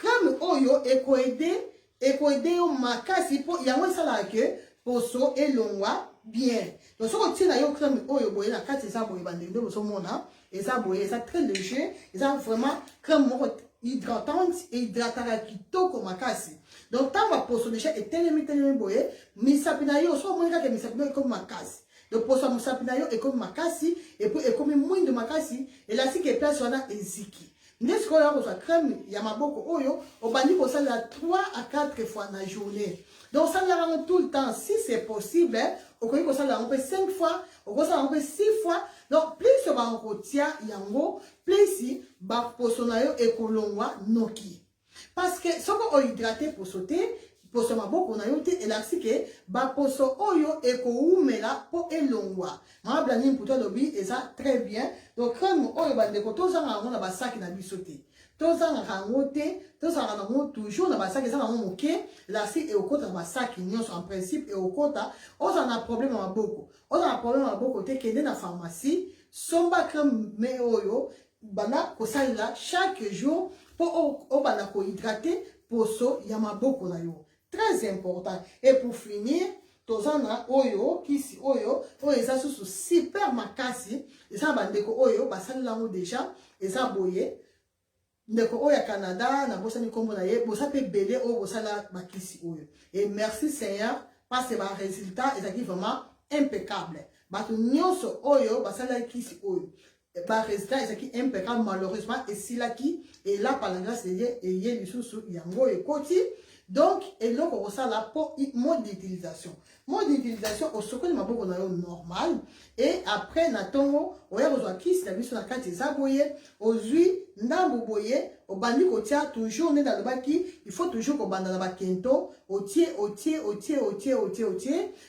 A: comme oyo ekoede yo makasi po yango esala ke poso et longwa bien donc soko tina yo crème oyo boye na kati eza boye bandeko nde bozomona eza boye eza très léger eza vraiment crème moko hydratante et hydrataka kitoko makasi donc ntango baposo déjà etelemi boye misapi na yo so omoni kaka misapi na yo ekomi makasi donc poso ya mosapi na yo ekomi makasi et puis ekomi mwindo makasi elasiki eplace wana eziki nde sikoyo ya kozwa crème ya maboko oyo obandi kosalela 3 à 4 fois na journée donc osalelaka yango tout le temps si c'est possible okoki kosalela yango mpe 5 fois okosala yango mpe 6 fois donc plus bakotia yango plus baposo na yo ekolongwa noki parce que soko ohydrate poso te poso maboko na yo te elakisi ke baposo oyo ekoumela mpo elongwa mama blanine puto alobi eza très bien donc crème oyo bandeko tozanga yango na basaki na biso te tozangaka yango te tozalaka nango toujours na basaki eza nango moke elakisi eokota na basaki nyonso en principe eokota ozala na problème ya maboko ozala na problème ya maboko te kende na pharmacie somba crème me oyo banda kosalela chaque jour mpo obanda kohydrate poso ya maboko na yo très important et pour finir tozana oyo kisi oyo eza susu super makasi eza bandeko oyo basalela yango déjà eza boye ndeko oyo ya Canada na bosani kombo na ye bosa pe belé oyo bosala bakisi oyo et merci Seigneur parce que ba résultat ezaki vraiment impeccable bato nyonso oyo basala kisi oyo ba résultat ezaki impeccable malheureusement esilaki et là par la grâce de Dieu eye lisusu yango ekoti donc eloko kosala po mode d'utilisation osokoli maboko na yo normal et après na tongo oya kozwa kisi na biso na kati eza boye ozwi ndambu boye obandi kotia toujours nde nalobaki il faut toujours kobanda na bakento otie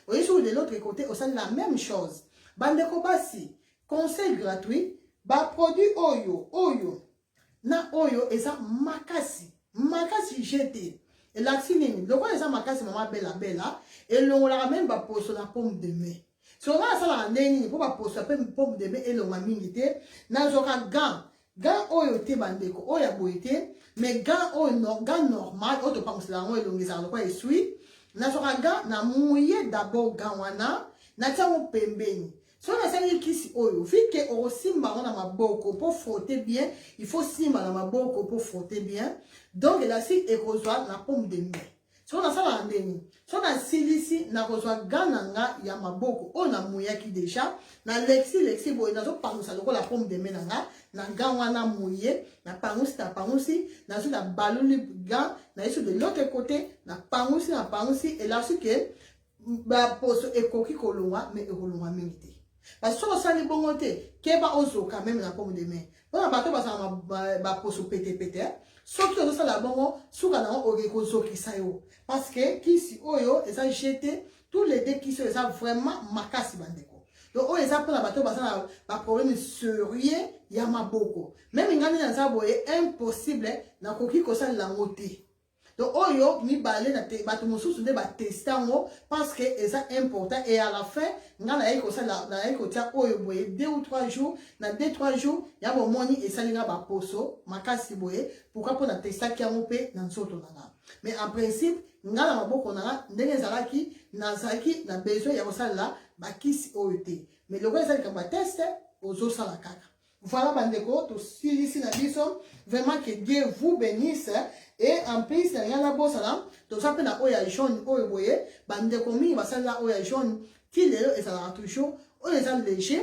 A: oye sur de l'autre côté osali la même chose bandeko basi conseil gratuit baproduit oyo na oyo eza makasi jeté elakisi nini lokola eza makasi mama bela elongolaka même baposo na pomme de main so nga asalaka ndenge nini mpo baposo ya pomme de main elonga mingi te nazwaka gant oyo te bandeko oyo ya boye te mais gant normal oyo topangosela yango elongisaka lokola esui nazwaka gant na mouye d'abord gant wana natia yango pembeni so nasali kisi oyo vike okosimba yango na maboko po frotter bien il faut simba na maboko po frotter bien donc elasi ekozwa na pomme de main so nasalaka ndeni so nasilisi nakozwa gant na nga ya maboko oyo namuyaki déjà na lexi boye nazopangusa lokola pomme de main na nga na gant wana mouye napangusi nazwi na baluli gant na yesu de l'autre côté napangusi elasi ke baposo ekoki kolongwa mais ekolongwa mingi te parce que osali bongo te keba ozoka même na pomme de main mpona bato basala baposo pete soki ozosala bongo suka nango okoki kozokisa yo parce que kisi oyo eza jeté tous les deux kisi oyo eza vraiment makasi bandeko donc oyo eza mpona bato basala baproblème sérieux ya maboko même ngani naza boye impossible nakoki kosalela yango te donc oyo mibale na bato mosusu nde bateste yango parce que eza important et à la fin nga nayebi kosala nayebi kotia oyo boye 2 ou 3 jours na 2-3 jours ya bomoni esali nga baposo makasi boye pourquoi mpo natestaki yango mpe na nzoto na nga mais en principe nga na maboko na nga ndenge ezalaki nazalaki na besoin ya kosalela bakisi oyo te mais lokola ezalika bateste ozosala kaka voilà bandeko tosilisi na biso vraiment que Dieu vous bénisse et en plus na yana bosala toza mpe na oyo ya jaune oyo boye bandeko mingi basalela oyo ya jaune ti lelo ezalaka toujours oyo eza léger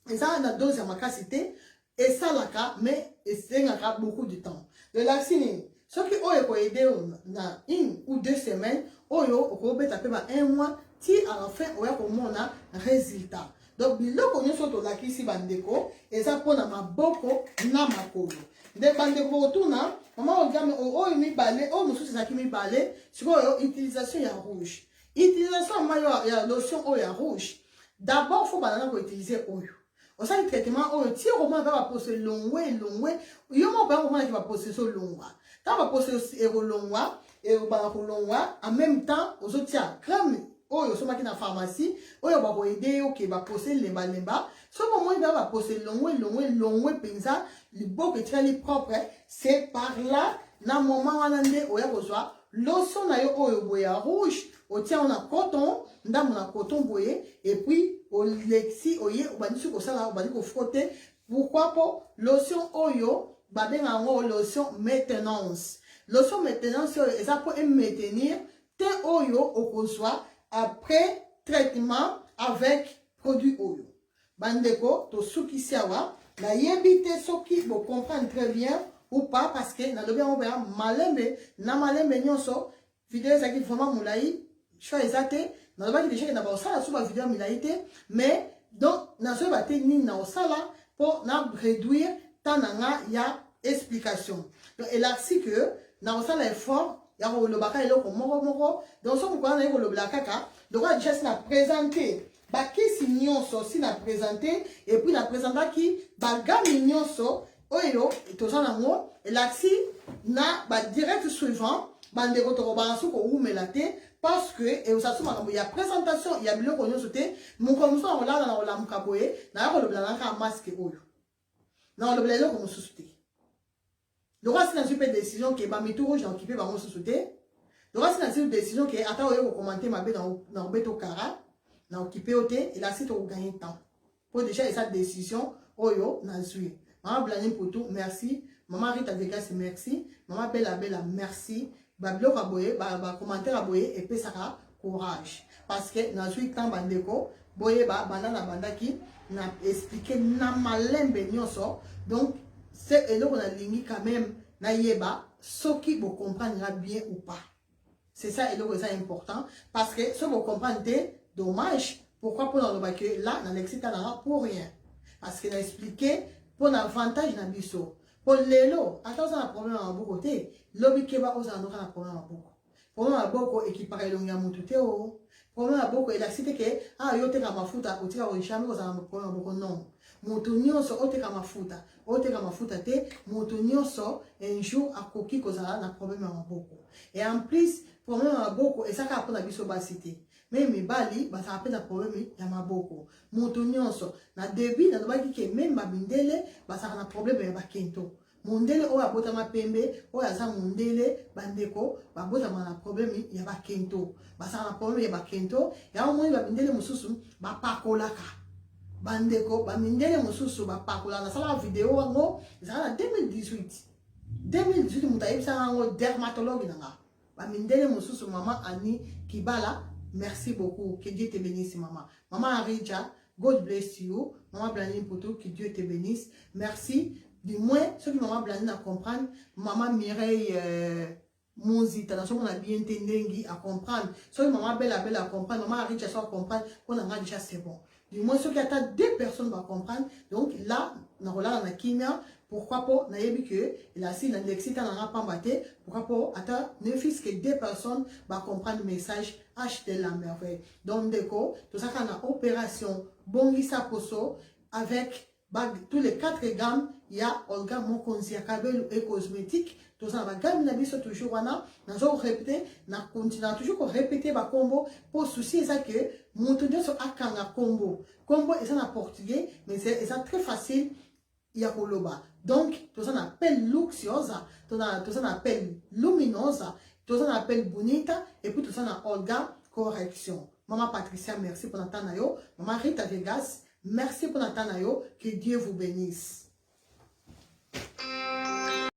A: eza na dose ya makasi te esalaka mais esengaka beaucoup de temps elakisi nini soki oyo ekoyede na 1 ou 2 semaines oyo okobeta mpe ba 1 mois ti à la fin oya komona résultat donc biloko nyonso tolakisi bandeko eza mpona maboko na makolo nde bandeko bokotuna mama ogame oyo mibale oyo mosusu ezalaki mibale sikoyo utilisation ya rouge utilisation mayo ya lotion oyo ya rouge d'abord faut banana koutilize oyo osali traitement oyo ti okomona mpe baposo elongwe yo moko mpenza komonaki baposo ezolongwa ntango baposo ekolongwa ebana kolongwa en même temps ozotia crème oyo osomaki na pharmacie oyo bakoyede yo ke baposo elembalemba soki omoni mpenza baposo elongwe mpenza liboko etikali propre c'est par là na moment wana nde oya kozwa lotion na yo oyo boye ya rouge otia na coton ndambo na coton boye et puis olexi oye obandisi kosala obandi kofrotte pourquoi po lotion oyo babenga yango lotion maintenance oyo eza po maintenir te oyo okozwa après traitement avec produit oyo. Bandeko, to souki siawa, na yebite soki bo comprendre très bien ou pas parce que na lobi on va malembe na malembe nyonso vidéo ça qui vraiment moulaï choix exacté na lobi déjà na ba osala sur ba vidéo milaïté mais donc na so ba te ni na osala pour na réduire tananga ya explication. Donc et là si que na osala effort ya ko lobaka eloko moko donc so ko na ko lobaka kaka donc on déjà na présenter bakisi nyonso si na présenter et puis na présenter qui bagami nyonso oyo toza nango elaksi na ba direct suivant bandeko to ba su ko umela te parce que et osasu makambo ya présentation ya biloko nyonso te mukomuso na olala na olamuka boye na ko lobela na ka masque oyo na lobela eloko mosusu te donc si na super décision que ba mitu rouge na occupé ba mosusu te donc si na super décision que ata oyo ko commenter mabe na obeto kara na occupé oté et là c'est pour gagner temps pour déjà cette décision oyo na zui maman Blanine pour tout merci maman Rita Vegas merci maman Bella merci bablo kaboye ba commentaire aboye et puis ça courage parce que na zui temps bandeko boye ba banda bandaki na expliquer na malembe nyonso donc c'est et là on a lingi quand même na yeba soki bo comprendre bien ou pas c'est ça et là c'est important parce que ce vous comprenez dommage. Pourquoi pour le bac là, dans l'excitant pour rien. Parce qu'il a expliqué pour l'avantage dans biso. Pour l'élo, attention à un problème à beaucoup côté. L'objet qui va aux endroits un problème à beaucoup. Problème à beaucoup et qui paraît long à moututeo. Problème à beaucoup et la cité que ah yo te kama futa ou tira au jamais aux un problème à beaucoup non. Motonio so ote kama futa te motonio so un jour à coquille cause un problème à beaucoup. Et en plus problème à beaucoup et ça qu'a pour la biso basité. Mais mibali basa apena problème ya maboko moto nyonso na début na lobaki ke même babindele basa na problème ya bakento mondele o abota mapembe o aza mondele bandeko babota na problème ya bakento basa na problème ya bakento ya omoni babindele mususu bapakolaka bandeko babindele mususu bapakola na sala vidéo wango za na 2018 mutayibisa ngo dermatologue nanga babindele mususu mama Ani Kibala. Merci beaucoup. Que Dieu te bénisse, maman. Maman Arija, God bless you. Maman Blanine Poto, que Dieu te bénisse. Merci. Du moins, ceux qui maman Blanine à comprendre, maman Mireille Monzi, t'as on a bien entendu à comprendre. Ceux qui maman Belle à comprendre, maman Arija à comprendre, on a déjà c'est bon. Du moins, ceux qui attendent deux personnes à comprendre. Donc là, on a la kimia. Pourquoi pas, na yebi que la si l'excita n'a pas batté, pourquoi pas, attends, ne fils que deux personnes va comprendre le message, acheter la merveille. Donc, déco, tout ça qu'on a opération, Bongisa Poso, avec tous les 4 gammes, il y a Olga Mokonzia Kabel et cosmétique, tout ça, la gamme n'a pas toujours, on a répété, na continue toujours répéter ma combo, pour souci, ça que, mon tenir sur Akanga combo. Combo, et ça en portugais, mais c'est très facile. Yakoloba. Donc, tout ça on appelle luxuosa, tout ça on appelle luminosa, tout ça on appelle bonita, et puis tout ça on Olga correction. Maman Patricia, merci pour l'entendre. Maman Rita Vegas, merci pour l'entendre. Que Dieu vous bénisse.